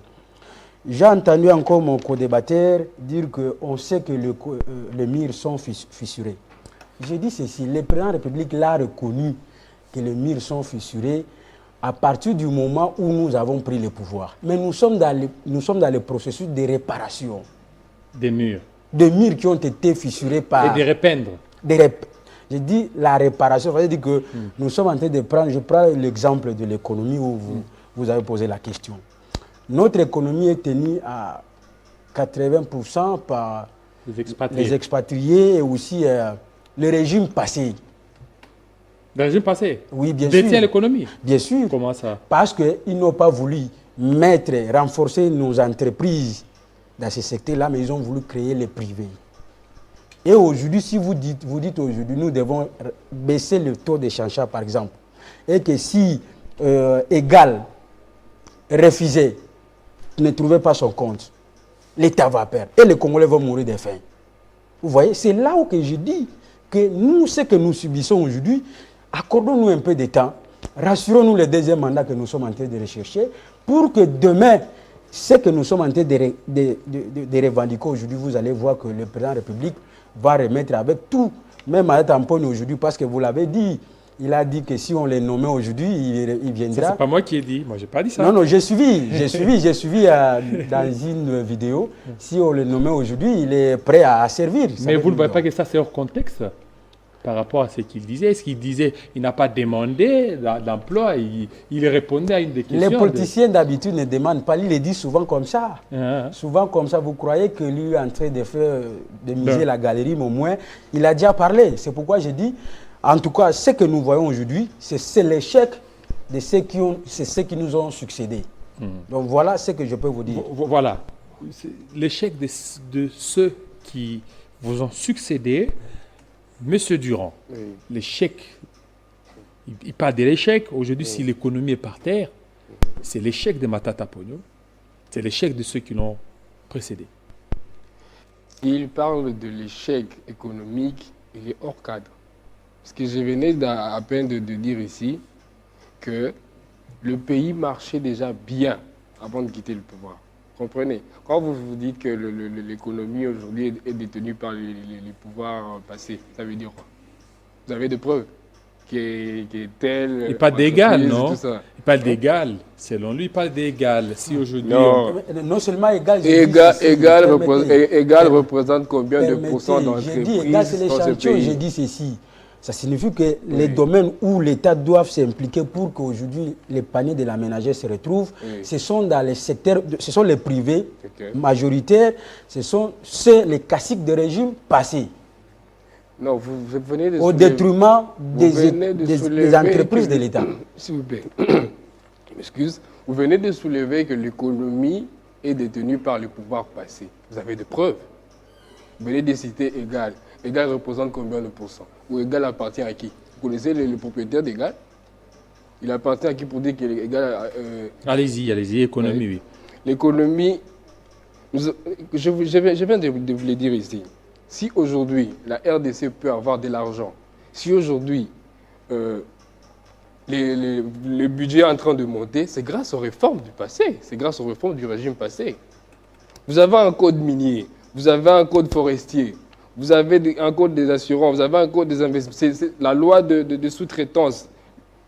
[SPEAKER 3] J'ai entendu encore mon co-débatteur dire qu'on sait que les murs sont fissurés. J'ai dit ceci, le président de la République l'a reconnu que les murs sont fissurés à partir du moment où nous avons pris le pouvoir. Mais nous sommes dans le processus de réparation.
[SPEAKER 1] Des murs.
[SPEAKER 3] Des murs qui ont été fissurés par...
[SPEAKER 1] Et de repeindre.
[SPEAKER 3] Je dis la réparation, ça veut dire que nous sommes en train de prendre... Je prends l'exemple de l'économie où vous avez posé la question. Notre économie est tenue à 80% par les expatriés et aussi le régime passé.
[SPEAKER 1] Le régime passé?
[SPEAKER 3] Oui, bien sûr.
[SPEAKER 1] Détient l'économie?
[SPEAKER 3] Bien sûr.
[SPEAKER 1] Comment ça?
[SPEAKER 3] Parce qu'ils n'ont pas voulu renforcer nos entreprises dans ce secteur-là, mais ils ont voulu créer les privés. Et aujourd'hui, si vous dites aujourd'hui, nous devons baisser le taux d'échange, par exemple, et que si égal, refusé, ne trouvait pas son compte, l'État va perdre et les Congolais vont mourir de faim. Vous voyez, c'est là où que je dis que nous, ce que nous subissons aujourd'hui, accordons-nous un peu de temps, rassurons-nous le deuxième mandat que nous sommes en train de rechercher pour que demain, ce que nous sommes en train de revendiquer aujourd'hui, vous allez voir que le président de la République va remettre avec tout, même à Tampone aujourd'hui, parce que vous l'avez dit, Il a dit que si on les nommait aujourd'hui, il viendra.
[SPEAKER 1] Ça, c'est pas moi qui ai dit. Moi, j'ai pas dit ça.
[SPEAKER 3] Non, non, j'ai suivi dans une vidéo. Si on le nommait aujourd'hui, il est prêt à servir.
[SPEAKER 1] Mais vous ne voyez pas que ça, c'est hors contexte par rapport à ce qu'il disait? Est-ce qu'il disait qu'il n'a pas demandé d'emploi? Il répondait à une des questions.
[SPEAKER 3] Les politiciens d'habitude ne demandent pas. Il le dit souvent comme ça. Souvent comme ça. Vous croyez que lui est en train de miser la galerie, mais au moins, il a déjà parlé. C'est pourquoi j'ai dit, en tout cas, ce que nous voyons aujourd'hui, c'est l'échec de ceux qui nous ont succédé. Donc voilà ce que je peux vous dire.
[SPEAKER 1] Voilà. L'échec de ceux qui vous ont succédé. Monsieur Durand, l'échec, il parle de l'échec. Aujourd'hui, si l'économie est par terre, c'est l'échec de Matata Ponyo, c'est l'échec de ceux qui l'ont précédé.
[SPEAKER 2] Il parle de l'échec économique, il est hors cadre. Parce que je venais à peine de dire ici que le pays marchait déjà bien avant de quitter le pouvoir. Comprenez? Quand vous vous dites que l'économie aujourd'hui est détenue par les pouvoirs passés, ça veut dire quoi? Vous avez des preuves qui est telle...
[SPEAKER 1] Il parle d'égal, non? Il parle d'égal. Selon lui, il parle d'égal. Si aujourd'hui...
[SPEAKER 3] Non seulement égal...
[SPEAKER 2] Égal représente combien de pourcents d'entreprises?
[SPEAKER 3] J'ai dit égal, c'est l'échantillon. J'ai dit ceci. Ça signifie que les domaines où l'État doit s'impliquer pour qu'aujourd'hui les paniers de la ménagère se retrouvent, ce sont dans les secteurs, ce sont les privés majoritaires, ce sont les classiques de régime passés.
[SPEAKER 2] Non, vous venez de
[SPEAKER 3] au détriment des entreprises de l'État.
[SPEAKER 2] S'il vous plaît, je m'excuse. Vous venez de soulever que l'économie est détenue par le pouvoir passé. Vous avez des preuves. Vous venez de citer Égal. Égal représente combien de pourcents? Ou Égal appartient à qui? Vous connaissez le propriétaire d'Égal? Il appartient à qui pour dire qu'il est Égal
[SPEAKER 1] Allez-y, économie, oui.
[SPEAKER 2] L'économie, je viens de vous le dire ici. Si aujourd'hui, la RDC peut avoir de l'argent, si aujourd'hui, le budget est en train de monter, c'est grâce aux réformes du passé, c'est grâce aux réformes du régime passé. Vous avez un code minier, vous avez un code forestier, vous avez un code des assurances, vous avez un code des investissements, c'est la loi de sous-traitance.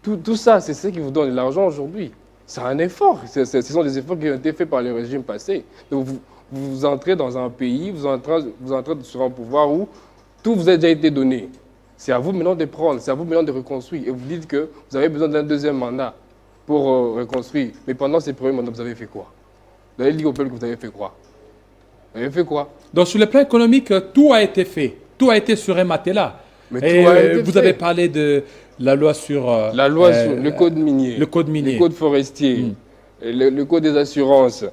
[SPEAKER 2] Tout ça, c'est ce qui vous donne de l'argent aujourd'hui. C'est un effort. Ce sont des efforts qui ont été faits par le régime passé. Donc vous entrez dans un pays, vous entrez sur un pouvoir où tout vous a déjà été donné. C'est à vous maintenant de prendre, c'est à vous maintenant de reconstruire. Et vous dites que vous avez besoin d'un deuxième mandat pour reconstruire. Mais pendant ces premiers mandats, vous avez fait quoi? Vous avez dit au peuple que vous avez fait quoi? Vous avez fait quoi?
[SPEAKER 1] Donc sur le plan économique, tout a été fait. Tout a été sur un matelas. Et vous avez parlé de la loi sur...
[SPEAKER 2] sur le code minier.
[SPEAKER 1] Le code minier.
[SPEAKER 2] Le code forestier. Le code des assurances.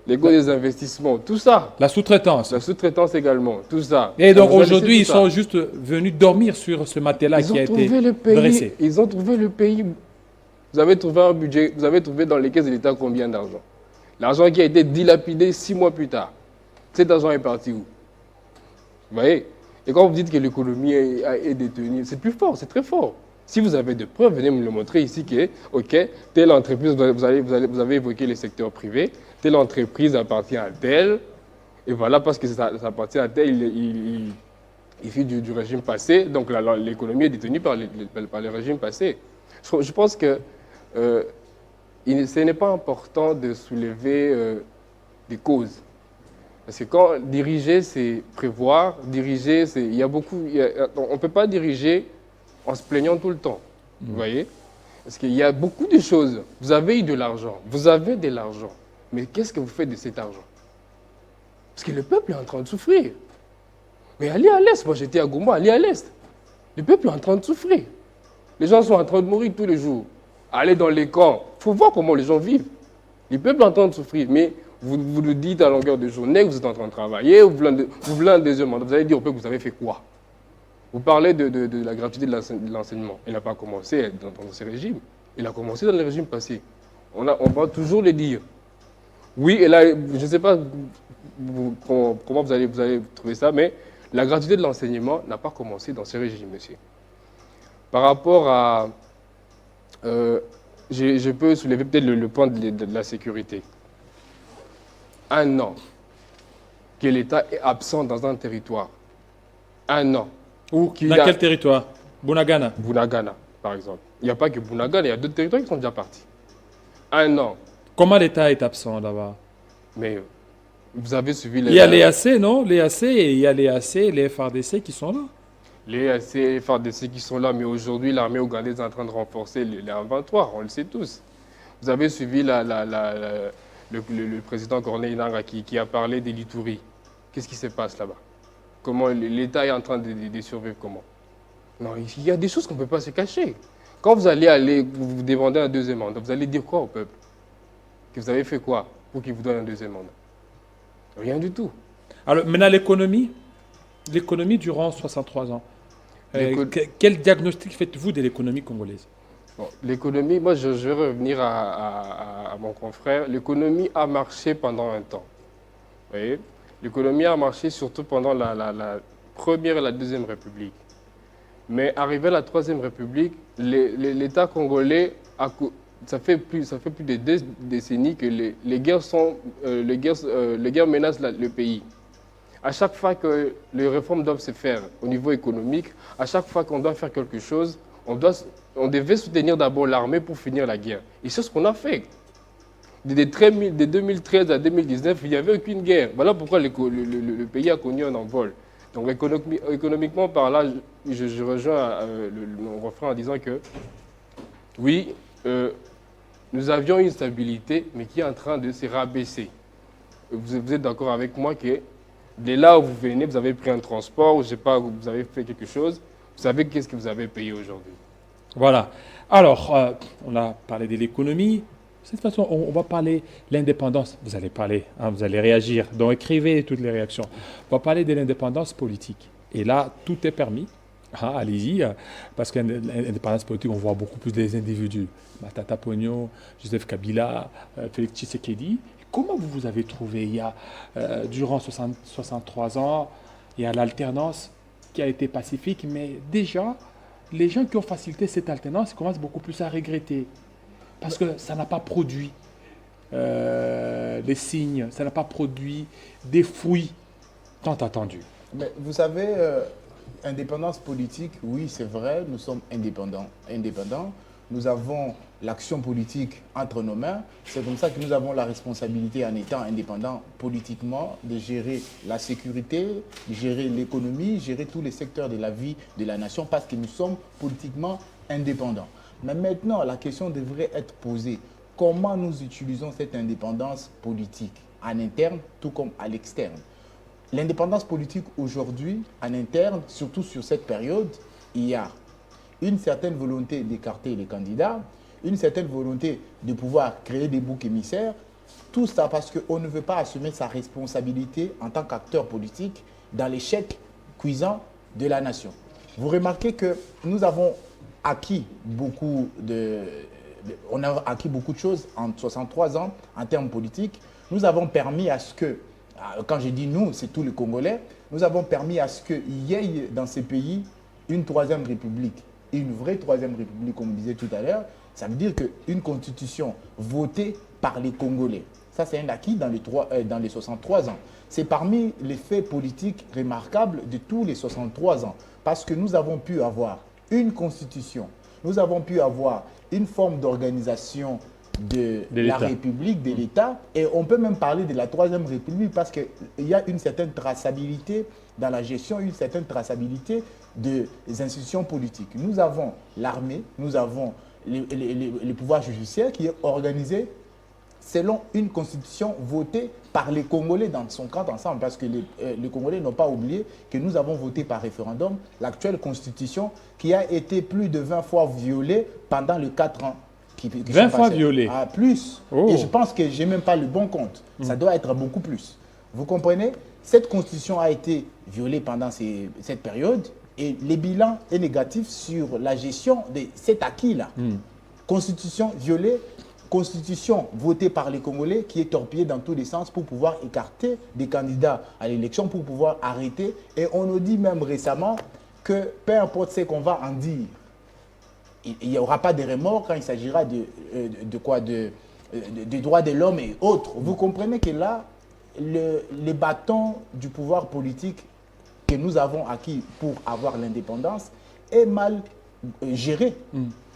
[SPEAKER 2] Le code des investissements. Tout ça.
[SPEAKER 1] La sous-traitance.
[SPEAKER 2] La sous-traitance également. Tout ça.
[SPEAKER 1] Et donc aujourd'hui, ils sont juste venus dormir sur ce matelas qui a été dressé.
[SPEAKER 2] Ils ont trouvé le pays. Vous avez trouvé un budget. Vous avez trouvé dans les caisses de l'État combien d'argent? L'argent qui a été dilapidé 6 mois plus tard. Cet argent est parti où? Vous voyez? Et quand vous dites que l'économie est détenue, c'est plus fort, c'est très fort. Si vous avez des preuves, venez me le montrer ici que, OK, telle entreprise, vous avez évoqué les secteurs privés, telle entreprise appartient à telle, et voilà, parce que ça appartient à telle, il fait du régime passé, donc l'économie est détenue par le régime passé. Je pense que ce n'est pas important de soulever des causes. Parce que quand diriger, c'est prévoir, diriger, c'est... on ne peut pas diriger en se plaignant tout le temps, vous voyez? Parce qu'il y a beaucoup de choses. Vous avez eu de l'argent, vous avez de l'argent, mais qu'est-ce que vous faites de cet argent? Parce que le peuple est en train de souffrir. Mais allez à l'Est, moi j'étais à Goma, allez à l'Est. Le peuple est en train de souffrir. Les gens sont en train de mourir tous les jours. Allez dans les camps, il faut voir comment les gens vivent. Le peuple est en train de souffrir, mais... Vous le dites à longueur de journée, vous êtes en train de travailler, vous voulez un deuxième mandat, vous allez dire au peuple que vous avez fait quoi? Vous parlez de la gratuité de l'enseignement. Il n'a pas commencé dans ce régime, il a commencé dans le régime passé. On va toujours le dire. Oui, et là, je ne sais pas comment vous allez trouver ça, mais la gratuité de l'enseignement n'a pas commencé dans ce régime, monsieur. Par rapport à... je peux soulever peut-être le point de la sécurité. 1 an que l'État est absent dans un territoire. 1 an.
[SPEAKER 1] Dans quel territoire? Bunagana.
[SPEAKER 2] Bunagana. par exemple. Il n'y a pas que Bounagan, il y a d'autres territoires qui sont déjà partis. 1 an.
[SPEAKER 1] Comment l'État est absent là-bas?
[SPEAKER 2] Mais vous avez suivi
[SPEAKER 1] Il y a les AC, non? Les AC, et il y a les AC et les FARDC qui sont là.
[SPEAKER 2] Les AC et les FARDC qui sont là, mais aujourd'hui, l'armée ougandaise est en train de renforcer les 23, on le sait tous. Vous avez suivi le président Corneille Nangaa qui a parlé des Litouris. Qu'est-ce qui se passe là-bas? Comment l'État est en train de survivre comment? Non, il y a des choses qu'on ne peut pas se cacher. Quand vous allez vous demander un deuxième mandat, vous allez dire quoi au peuple? Que vous avez fait quoi pour qu'il vous donne un deuxième mandat? Rien du tout.
[SPEAKER 1] Alors maintenant l'économie durant 63 ans. Quel diagnostic faites-vous de l'économie congolaise?
[SPEAKER 2] Bon, l'économie, moi je vais revenir à mon confrère. L'économie a marché pendant un temps. Vous voyez? L'économie a marché surtout pendant la première et la deuxième République. Mais arrivé à la troisième République, l'État congolais, ça fait plus de 2 décennies que les guerres menacent le pays. À chaque fois que les réformes doivent se faire au niveau économique, à chaque fois qu'on doit faire quelque chose, on devait soutenir d'abord l'armée pour finir la guerre. Et c'est ce qu'on a fait. De 2013 à 2019, il n'y avait aucune guerre. Voilà pourquoi le pays a connu un envol. Donc économiquement par là, je rejoins mon refrain en disant que oui, nous avions une stabilité, mais qui est en train de se rabaisser. Vous êtes d'accord avec moi que dès là où vous venez, vous avez pris un transport, je ne sais pas, vous avez fait quelque chose, vous savez qu'est-ce que vous avez payé aujourd'hui.
[SPEAKER 1] Voilà. Alors, on a parlé de l'économie. De cette façon, on va parler de l'indépendance. Vous allez parler, hein, vous allez réagir. Donc, écrivez toutes les réactions. On va parler de l'indépendance politique. Et là, tout est permis. Hein, allez-y, parce qu'à l'indépendance politique, on voit beaucoup plus des individus. Matata Ponyo, Joseph Kabila, Félix Tshisekedi. Comment vous avez trouvé il y a, durant 63 ans, il y a l'alternance qui a été pacifique, mais déjà, les gens qui ont facilité cette alternance commencent beaucoup plus à regretter. Parce que ça n'a pas produit des signes, ça n'a pas produit des fruits tant attendus.
[SPEAKER 4] Mais vous savez, indépendance politique, oui, c'est vrai, nous sommes indépendants. Nous avons l'action politique entre nos mains. C'est comme ça que nous avons la responsabilité, en étant indépendants politiquement, de gérer la sécurité, de gérer l'économie, gérer tous les secteurs de la vie de la nation, parce que nous sommes politiquement indépendants. Mais maintenant, la question devrait être posée. Comment nous utilisons cette indépendance politique, en interne, tout comme à l'externe? L'indépendance politique aujourd'hui, en interne, surtout sur cette période, il y a une certaine volonté d'écarter les candidats, une certaine volonté de pouvoir créer des boucs émissaires. Tout ça parce qu'on ne veut pas assumer sa responsabilité en tant qu'acteur politique dans l'échec cuisant de la nation. Vous remarquez que nous avons acquis beaucoup de choses en 63 ans en termes politiques. Nous avons permis à ce que, quand je dis nous, c'est tous les Congolais, nous avons permis à ce qu'il y ait dans ces pays une troisième république. Une vraie troisième république, comme on disait tout à l'heure, ça veut dire qu'une constitution votée par les Congolais. Ça, c'est un acquis dans les 63 ans. C'est parmi les faits politiques remarquables de tous les 63 ans. Parce que nous avons pu avoir une constitution, nous avons pu avoir une forme d'organisation de la République, de l'État, et on peut même parler de la troisième République parce qu'il y a une certaine traçabilité dans la gestion, une certaine traçabilité des institutions politiques. Nous avons l'armée, nous avons le pouvoir judiciaire qui est organisé selon une constitution votée par les Congolais dans son camp ensemble, parce que les Congolais n'ont pas oublié que nous avons voté par référendum l'actuelle constitution qui a été plus de 20 fois violée pendant les 4 ans.
[SPEAKER 1] 20 fois violée?
[SPEAKER 4] Ah, plus. Oh. Et je pense que je n'ai même pas le bon compte. Ça doit être beaucoup plus. Vous comprenez? Cette constitution a été violée pendant cette période et le bilan est négatif sur la gestion de cet acquis-là. Constitution violée, constitution votée par les Congolais qui est torpillée dans tous les sens pour pouvoir écarter des candidats à l'élection, pour pouvoir arrêter. Et on nous dit même récemment que peu importe ce qu'on va en dire, il n'y aura pas de remords quand il s'agira de droits de l'homme et autres. Vous comprenez que là, les bâtons du pouvoir politique que nous avons acquis pour avoir l'indépendance est mal gérer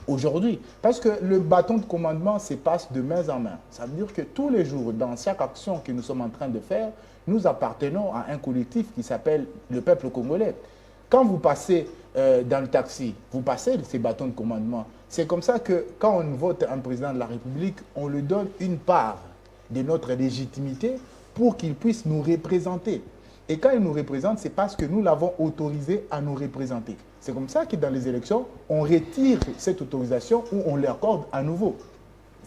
[SPEAKER 4] aujourd'hui. Parce que le bâton de commandement se passe de main en main. Ça veut dire que tous les jours, dans chaque action que nous sommes en train de faire, nous appartenons à un collectif qui s'appelle le peuple congolais. Quand vous passez dans le taxi, vous passez ces bâtons de commandement. C'est comme ça que quand on vote un président de la République, on lui donne une part de notre légitimité pour qu'il puisse nous représenter. Et quand il nous représente, c'est parce que nous l'avons autorisé à nous représenter. C'est comme ça que dans les élections, on retire cette autorisation ou on l'accorde à nouveau.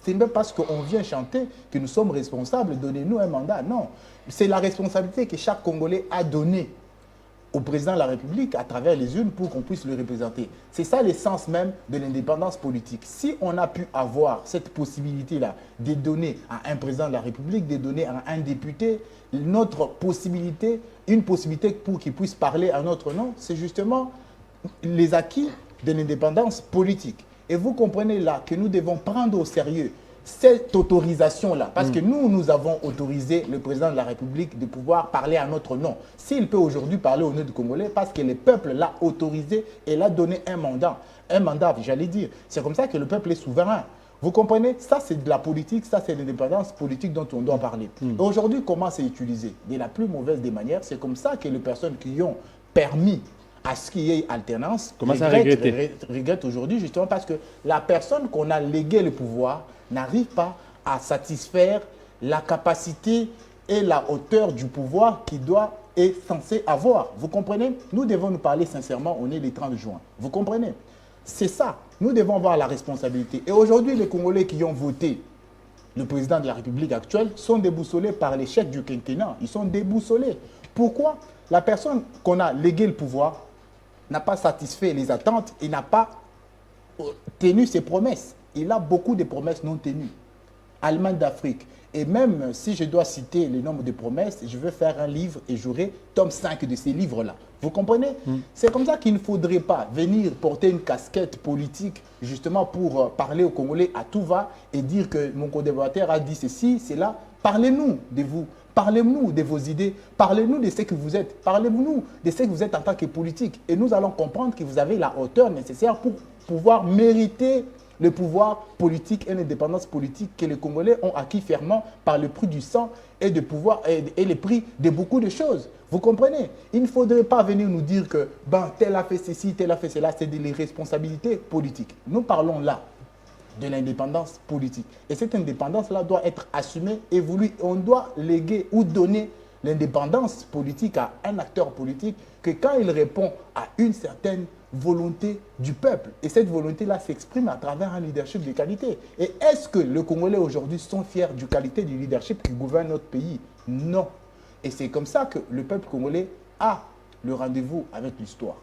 [SPEAKER 4] C'est même parce qu'on vient chanter que nous sommes responsables, donnez-nous un mandat. Non, c'est la responsabilité que chaque Congolais a donnée au président de la République à travers les urnes pour qu'on puisse le représenter. C'est ça l'essence même de l'indépendance politique. Si on a pu avoir cette possibilité-là de donner à un président de la République, de donner à un député notre possibilité, une possibilité pour qu'il puisse parler à notre nom, c'est justement les acquis de l'indépendance politique. Et vous comprenez là que nous devons prendre au sérieux cette autorisation-là, parce que nous avons autorisé le président de la République de pouvoir parler à notre nom. S'il peut aujourd'hui parler au nom du Congolais, parce que le peuple l'a autorisé et l'a donné un mandat, j'allais dire. C'est comme ça que le peuple est souverain. Vous comprenez? Ça, c'est de la politique, ça, c'est l'indépendance politique dont on doit parler. Aujourd'hui, comment c'est utilisé? De la plus mauvaise des manières, c'est comme ça que les personnes qui ont permis à ce qu'il y ait alternance, regrette aujourd'hui justement parce que la personne qu'on a légué le pouvoir n'arrive pas à satisfaire la capacité et la hauteur du pouvoir qu'il est censé avoir. Vous comprenez? Nous devons nous parler sincèrement, on est le 30 juin. Vous comprenez? C'est ça. Nous devons avoir la responsabilité. Et aujourd'hui, les Congolais qui ont voté le président de la République actuelle sont déboussolés par l'échec du quinquennat. Ils sont déboussolés. Pourquoi? La personne qu'on a légué le pouvoir n'a pas satisfait les attentes et n'a pas tenu ses promesses. Il a beaucoup de promesses non tenues. Allemagne d'Afrique. Et même si je dois citer le nombre de promesses, je vais faire un livre et j'aurai tome 5 de ces livres-là. Vous comprenez? C'est comme ça qu'il ne faudrait pas venir porter une casquette politique justement pour parler aux Congolais à tout va et dire que mon collaborateur a dit ceci, cela. Parlez-nous de vous. Parlez-nous de vos idées, parlez-nous de ce que vous êtes, parlez-nous de ce que vous êtes en tant que politique. Et nous allons comprendre que vous avez la hauteur nécessaire pour pouvoir mériter le pouvoir politique et l'indépendance politique que les Congolais ont acquis fermement par le prix du sang et, et le prix de beaucoup de choses. Vous comprenez? Il ne faudrait pas venir nous dire que tel a fait ceci, tel a fait cela, c'est des responsabilités politiques. Nous parlons là de l'indépendance politique. Et cette indépendance-là doit être assumée, évoluée. On doit léguer ou donner l'indépendance politique à un acteur politique que quand il répond à une certaine volonté du peuple. Et cette volonté-là s'exprime à travers un leadership de qualité. Et est-ce que les Congolais aujourd'hui sont fiers du qualité du leadership qui gouverne notre pays? Non. Et c'est comme ça que le peuple congolais a le rendez-vous avec l'histoire.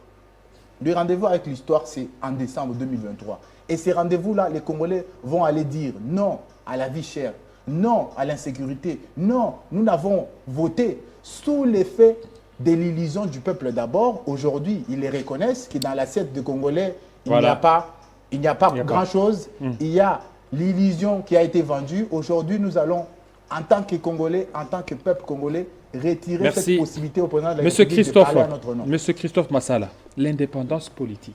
[SPEAKER 4] Le rendez-vous avec l'histoire, c'est en décembre 2023. Et ces rendez-vous-là, les Congolais vont aller dire non à la vie chère, non à l'insécurité, non, nous n'avons voté sous l'effet de l'illusion du peuple d'abord. Aujourd'hui, ils les reconnaissent que dans l'assiette des Congolais, il n'y a pas grand-chose. Il y a l'illusion qui a été vendue. Aujourd'hui, nous allons, en tant que Congolais, en tant que peuple congolais, retirer cette possibilité au président de la République de parler à notre nom.
[SPEAKER 1] Monsieur Christophe Massala, l'indépendance politique,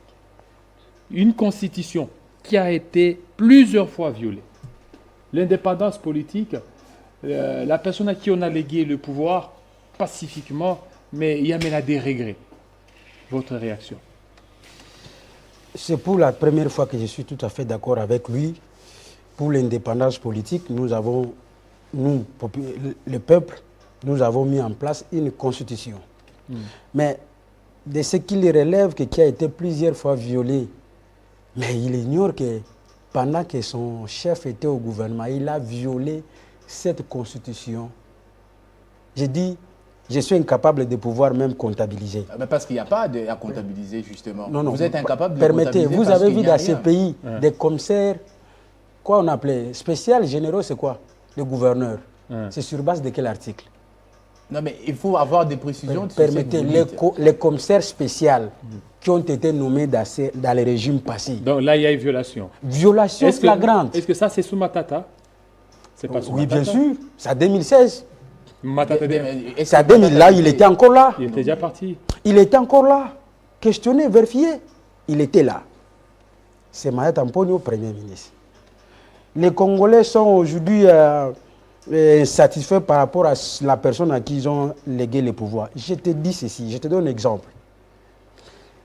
[SPEAKER 1] une constitution qui a été plusieurs fois violée. L'indépendance politique, la personne à qui on a légué le pouvoir pacifiquement, mais il y a maintenant des regrets. Votre réaction?
[SPEAKER 3] C'est pour la première fois que je suis tout à fait d'accord avec lui. Pour l'indépendance politique, nous, le peuple, nous avons mis en place une constitution. Mais de ce qu'il relève, qui a été plusieurs fois violée, mais il ignore que pendant que son chef était au gouvernement, il a violé cette constitution. J'ai dit, je suis incapable de pouvoir même comptabiliser.
[SPEAKER 4] Mais parce qu'il n'y a pas à comptabiliser, justement.
[SPEAKER 3] Non,
[SPEAKER 4] vous êtes incapable de
[SPEAKER 3] comptabiliser. Permettez, vous avez vu dans ces
[SPEAKER 4] rien.
[SPEAKER 3] pays des commissaires, quoi on appelait, spécial, généraux, c'est quoi? Le gouverneur. C'est sur base de quel article?
[SPEAKER 4] Non, mais il faut avoir des précisions.
[SPEAKER 3] Permettez, les commissaires spéciaux qui ont été nommés dans les régimes passés.
[SPEAKER 1] Donc là, il y a une violation.
[SPEAKER 3] Violation flagrante.
[SPEAKER 1] Est-ce que ça, c'est sous Matata? C'est pas sous Matata?
[SPEAKER 3] Oui, bien sûr. C'est en 2016.
[SPEAKER 1] Matata,
[SPEAKER 3] c'est en 2000, là, il était encore là.
[SPEAKER 1] Il était déjà parti.
[SPEAKER 3] Il était encore là. Questionné, vérifié. Il était là. c'est Matata Ponyo, Premier ministre. Les Congolais sont aujourd'hui satisfaits par rapport à la personne à qui ils ont légué le pouvoir. Je te dis ceci, je te donne un exemple.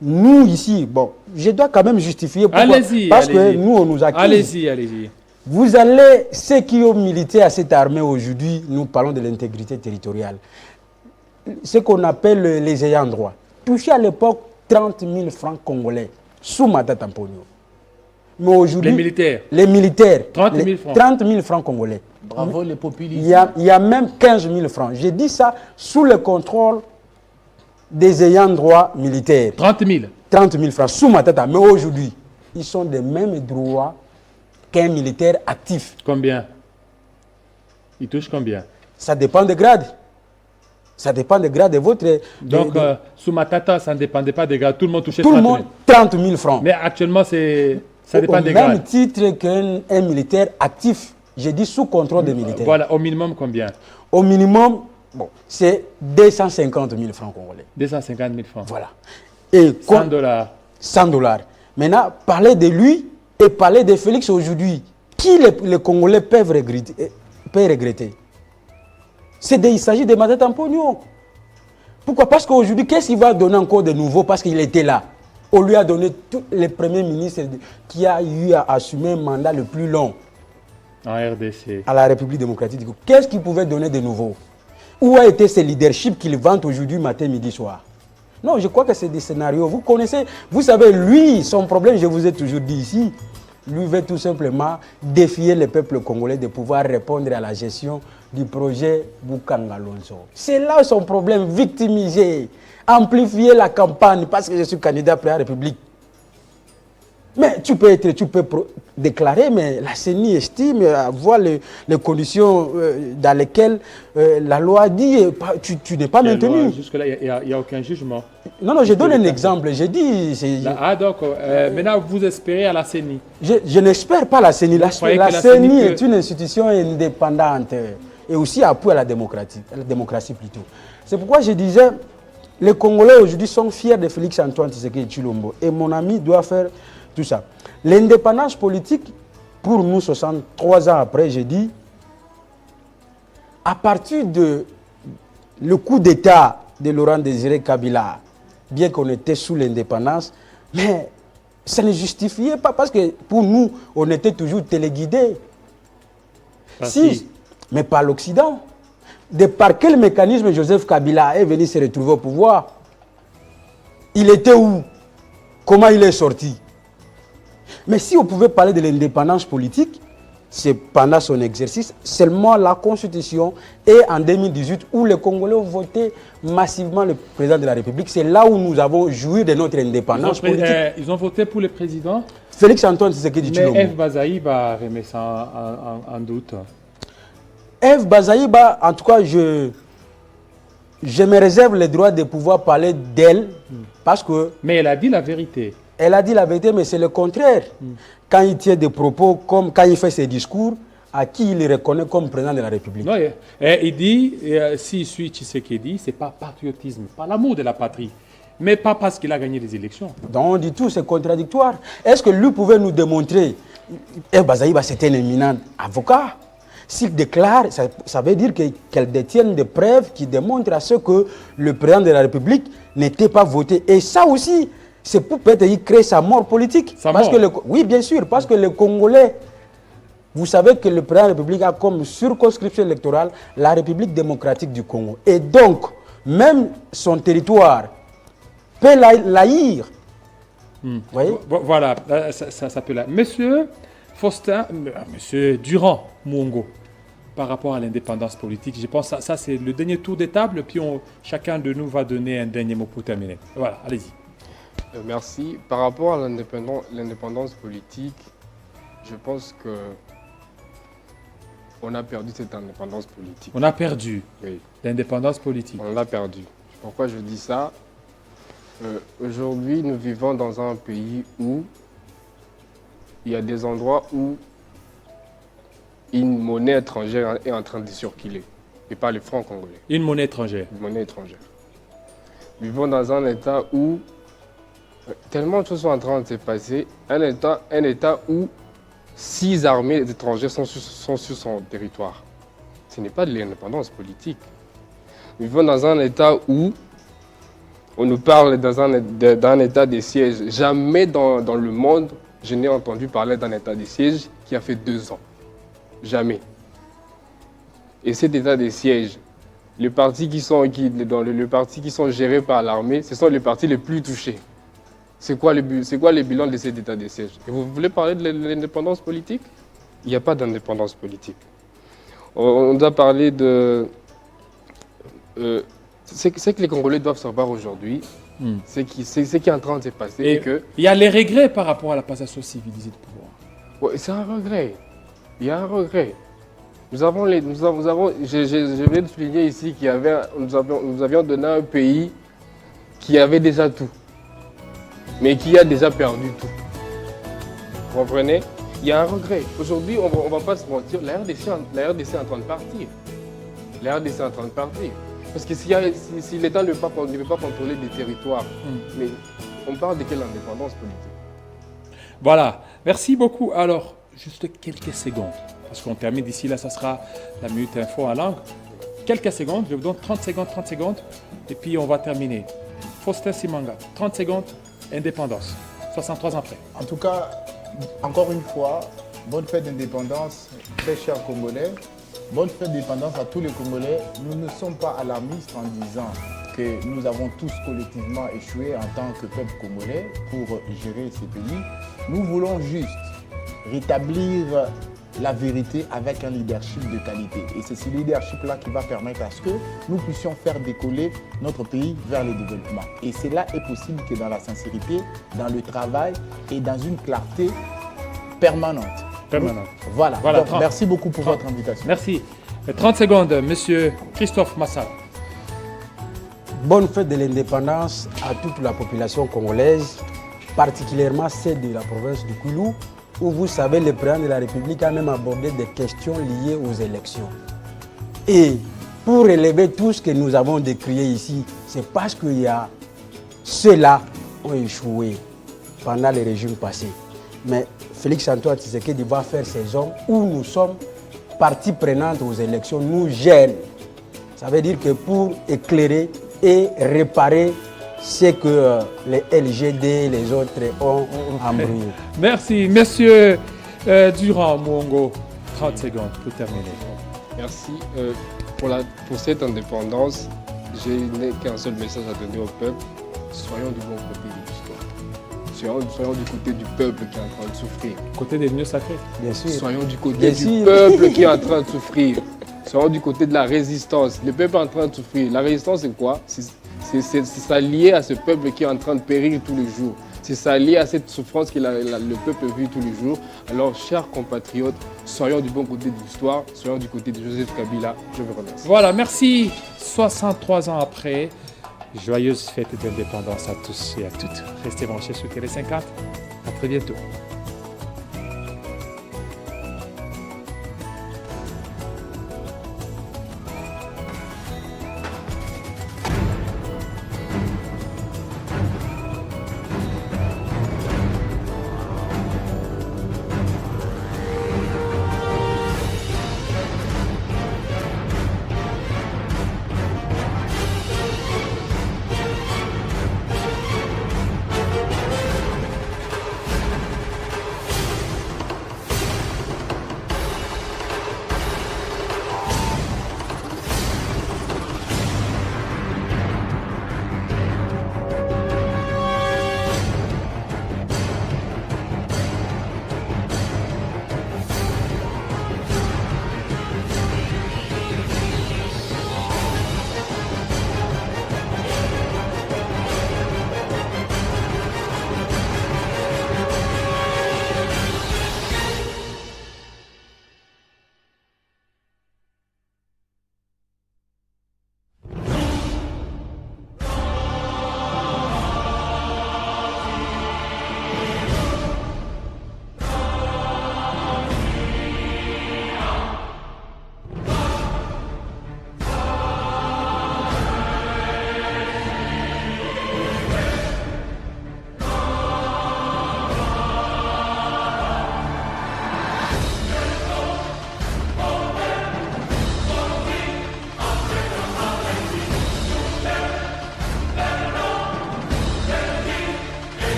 [SPEAKER 3] Nous, ici, bon, je dois quand même justifier pourquoi. Parce que nous, on nous accuse.
[SPEAKER 1] Allez-y, allez-y.
[SPEAKER 3] Vous allez, ceux qui ont milité à cette armée aujourd'hui, nous parlons de l'intégrité territoriale. Ce qu'on appelle les ayants droit. Touché à l'époque 30 000 francs congolais sous Matata Ponyo. Mais aujourd'hui, les militaires,
[SPEAKER 1] 30 000 francs.
[SPEAKER 3] 30 000 francs congolais.
[SPEAKER 4] Bravo les populistes.
[SPEAKER 3] Il y a même 15 000 francs. J'ai dit ça sous le contrôle des ayants droit militaires.
[SPEAKER 1] 30 000.
[SPEAKER 3] 30 000 francs sous Matata. Mais aujourd'hui, ils sont des mêmes droits qu'un militaire actif.
[SPEAKER 1] Combien? Ils touchent combien?
[SPEAKER 3] Ça dépend des grades. Ça dépend des grades de votre...
[SPEAKER 1] Donc, sous Matata, ça ne dépendait pas des grades. Tout le monde touchait
[SPEAKER 3] 30 000 francs.
[SPEAKER 1] Mais actuellement, ça dépend des grades.
[SPEAKER 3] Au même titre qu'un militaire actif. J'ai dit sous contrôle des militaires.
[SPEAKER 1] Voilà, au minimum combien?
[SPEAKER 3] Au minimum, bon, c'est 250 000 francs congolais.
[SPEAKER 1] 250 000 francs.
[SPEAKER 3] Voilà. Et
[SPEAKER 1] 100 dollars.
[SPEAKER 3] 100 dollars. Maintenant, parler de lui et parler de Félix aujourd'hui, qui les Congolais peuvent regretter? Il s'agit de Matata Ponyo. Pourquoi? Parce qu'aujourd'hui, qu'est-ce qu'il va donner encore de nouveau? Parce qu'il était là. On lui a donné tous les premiers ministres qui a eu à assumer un mandat le plus long.
[SPEAKER 1] En RDC.
[SPEAKER 3] À la République démocratique du Congo. Qu'est-ce qu'il pouvait donner de nouveau? Où a été ce leadership qu'il vante aujourd'hui, matin, midi, soir? Non, je crois que c'est des scénarios. Vous connaissez, vous savez, lui, son problème, je vous ai toujours dit ici, lui veut tout simplement défier le peuple congolais de pouvoir répondre à la gestion du projet Bukanga Lonzo. C'est là son problème, victimiser, amplifier la campagne parce que je suis candidat pour la République. Mais tu peux déclarer, mais la CENI estime avoir les conditions dans lesquelles la loi dit tu n'es pas maintenu.
[SPEAKER 1] Jusque-là, il n'y a aucun jugement.
[SPEAKER 3] Non, je donne un exemple. J'ai dit...
[SPEAKER 1] donc, maintenant, vous espérez à la CENI?
[SPEAKER 3] Je n'espère pas la CENI. La CENI est une institution indépendante et aussi appui à la démocratie plutôt. C'est pourquoi je disais, les Congolais aujourd'hui sont fiers de Félix-Antoine Tshisekedi Tshilombo et mon ami doit faire tout ça. L'indépendance politique, pour nous, 63 ans après, j'ai dit, à partir de le coup d'État de Laurent Désiré Kabila, bien qu'on était sous l'indépendance, mais ça ne justifiait pas parce que pour nous, on était toujours téléguidés. Si, mais par l'Occident. Par quel mécanisme Joseph Kabila est venu se retrouver au pouvoir? Il était où? Comment il est sorti? Mais si on pouvait parler de l'indépendance politique, c'est pendant son exercice, seulement la Constitution et en 2018 où les Congolais ont voté massivement le président de la République. C'est là où nous avons joui de notre indépendance politique.
[SPEAKER 1] Ils ont voté pour le président?
[SPEAKER 3] Félix-Antoine Tshisekedi Tshilombo.
[SPEAKER 1] Mais F. Bazaïba remet ça en doute.
[SPEAKER 3] F. Bazaïba, en tout cas, je me réserve le droit de pouvoir parler d'elle parce que...
[SPEAKER 1] Mais elle a dit la vérité.
[SPEAKER 3] Elle a dit la vérité, mais c'est le contraire. Quand il tient des propos, comme quand il fait ses discours, à qui il reconnaît comme président de la République.
[SPEAKER 1] Non, il dit, s'il suit Tshisekedi, ce n'est pas patriotisme, pas l'amour de la patrie, mais pas parce qu'il a gagné les élections.
[SPEAKER 3] Donc on dit tout, c'est contradictoire. Est-ce que lui pouvait nous démontrer, Bazaïba c'était un éminent avocat, s'il déclare, ça veut dire qu'elle détienne des preuves qui démontrent à ce que le président de la République n'était pas voté. Et ça aussi, c'est pour peut-être créer sa mort politique. Oui, bien sûr, parce que les Congolais, vous savez que le président de la République a comme circonscription électorale la République démocratique du Congo. Et donc, même son territoire peut l'haïr. Voyez?
[SPEAKER 1] Voilà, ça peut l'haïr. Monsieur Faustin, Monsieur Durand Mwongo, par rapport à l'indépendance politique, je pense que ça c'est le dernier tour de table, puis chacun de nous va donner un dernier mot pour terminer. Voilà, allez-y.
[SPEAKER 2] Merci. Par rapport à l'indépendance politique, je pense que on a perdu cette indépendance politique.
[SPEAKER 1] On a perdu l'indépendance politique.
[SPEAKER 2] On l'a perdu. Pourquoi je dis ça? Aujourd'hui, nous vivons dans un pays où il y a des endroits où une monnaie étrangère est en train de circuler, et pas le franc congolais.
[SPEAKER 1] Une monnaie étrangère.
[SPEAKER 2] Une monnaie étrangère. Nous vivons dans un état où Tellement de choses sont en train de se passer. Un État où 6 armées étrangères sont sur son territoire. Ce n'est pas de l'indépendance politique. Nous vivons dans un État où on nous parle d'un état de siège. Jamais dans le monde, je n'ai entendu parler d'un état de siège qui a fait 2 ans. Jamais. Et cet état de siège, les partis qui sont gérés par l'armée, ce sont les partis les plus touchés. C'est quoi le bilan de cet état de siège? Et vous voulez parler de l'indépendance politique? Il n'y a pas d'indépendance politique. On doit parler de... c'est que les Congolais doivent savoir aujourd'hui, c'est ce qui est en train de se passer.
[SPEAKER 1] Et il y a les regrets par rapport à la passation civilisée de pouvoir.
[SPEAKER 2] Ouais, c'est un regret. Il y a un regret. Je vais souligner ici nous avions donné un pays qui avait déjà tout, mais qui a déjà perdu tout. Vous comprenez? Il y a un regret. Aujourd'hui, on ne va pas se mentir, la RDC est en train de partir. La RDC est en train de partir. Parce que si l'État ne veut pas contrôler des territoires, mais on parle de quelle indépendance politique?
[SPEAKER 1] Voilà, merci beaucoup. Alors, juste quelques secondes, parce qu'on termine d'ici là, ça sera la minute info en langue. Quelques secondes, je vous donne 30 secondes, et puis on va terminer. Faustin Simanga, 30 secondes, indépendance, 63 ans après.
[SPEAKER 4] En tout cas, encore une fois, bonne fête d'indépendance, très chers Congolais. Bonne fête d'indépendance à tous les Congolais. Nous ne sommes pas alarmistes en disant que nous avons tous collectivement échoué en tant que peuple congolais pour gérer ces pays. Nous voulons juste rétablir la vérité avec un leadership de qualité. Et c'est ce leadership-là qui va permettre à ce que nous puissions faire décoller notre pays vers le développement. Et cela est possible que dans la sincérité, dans le travail et dans une clarté permanente. Voilà. Donc, merci beaucoup pour votre invitation.
[SPEAKER 1] Merci. 30 secondes, monsieur Christophe Massa.
[SPEAKER 3] Bonne fête de l'indépendance à toute la population congolaise, particulièrement celle de la province du Kwilu, où vous savez, le président de la République a même abordé des questions liées aux élections. Et pour relever tout ce que nous avons décrié ici, c'est parce qu'il y a ceux-là ont échoué pendant les régimes passés. Mais Félix-Antoine Tshisekedi va faire ses hommes où nous sommes partie prenante aux élections, nous gênent. Ça veut dire que pour éclairer et réparer ce que les LGD et les autres ont embrouillé.
[SPEAKER 1] Merci, monsieur Durand Mwongo. 30 secondes pour terminer.
[SPEAKER 2] Merci. Pour cette indépendance, je n'ai qu'un seul message à donner au peuple. Soyons du bon côté de l'histoire. Soyons du côté du peuple qui est en train de souffrir.
[SPEAKER 1] Côté des lieux sacrés.
[SPEAKER 3] Bien sûr.
[SPEAKER 2] Soyons du côté du peuple qui est en train de souffrir. Soyons du côté de la résistance. Le peuple est en train de souffrir. La résistance, c'est quoi? C'est s'allier à ce peuple qui est en train de périr tous les jours. C'est s'allier à cette souffrance que le peuple vit tous les jours. Alors, chers compatriotes, soyons du bon côté de l'histoire, soyons du côté de Joseph Kabila. Je vous remercie.
[SPEAKER 1] Voilà, merci. 63 ans après, joyeuse fête d'indépendance à tous et à toutes. Restez branchés sur Télé 50. À très bientôt.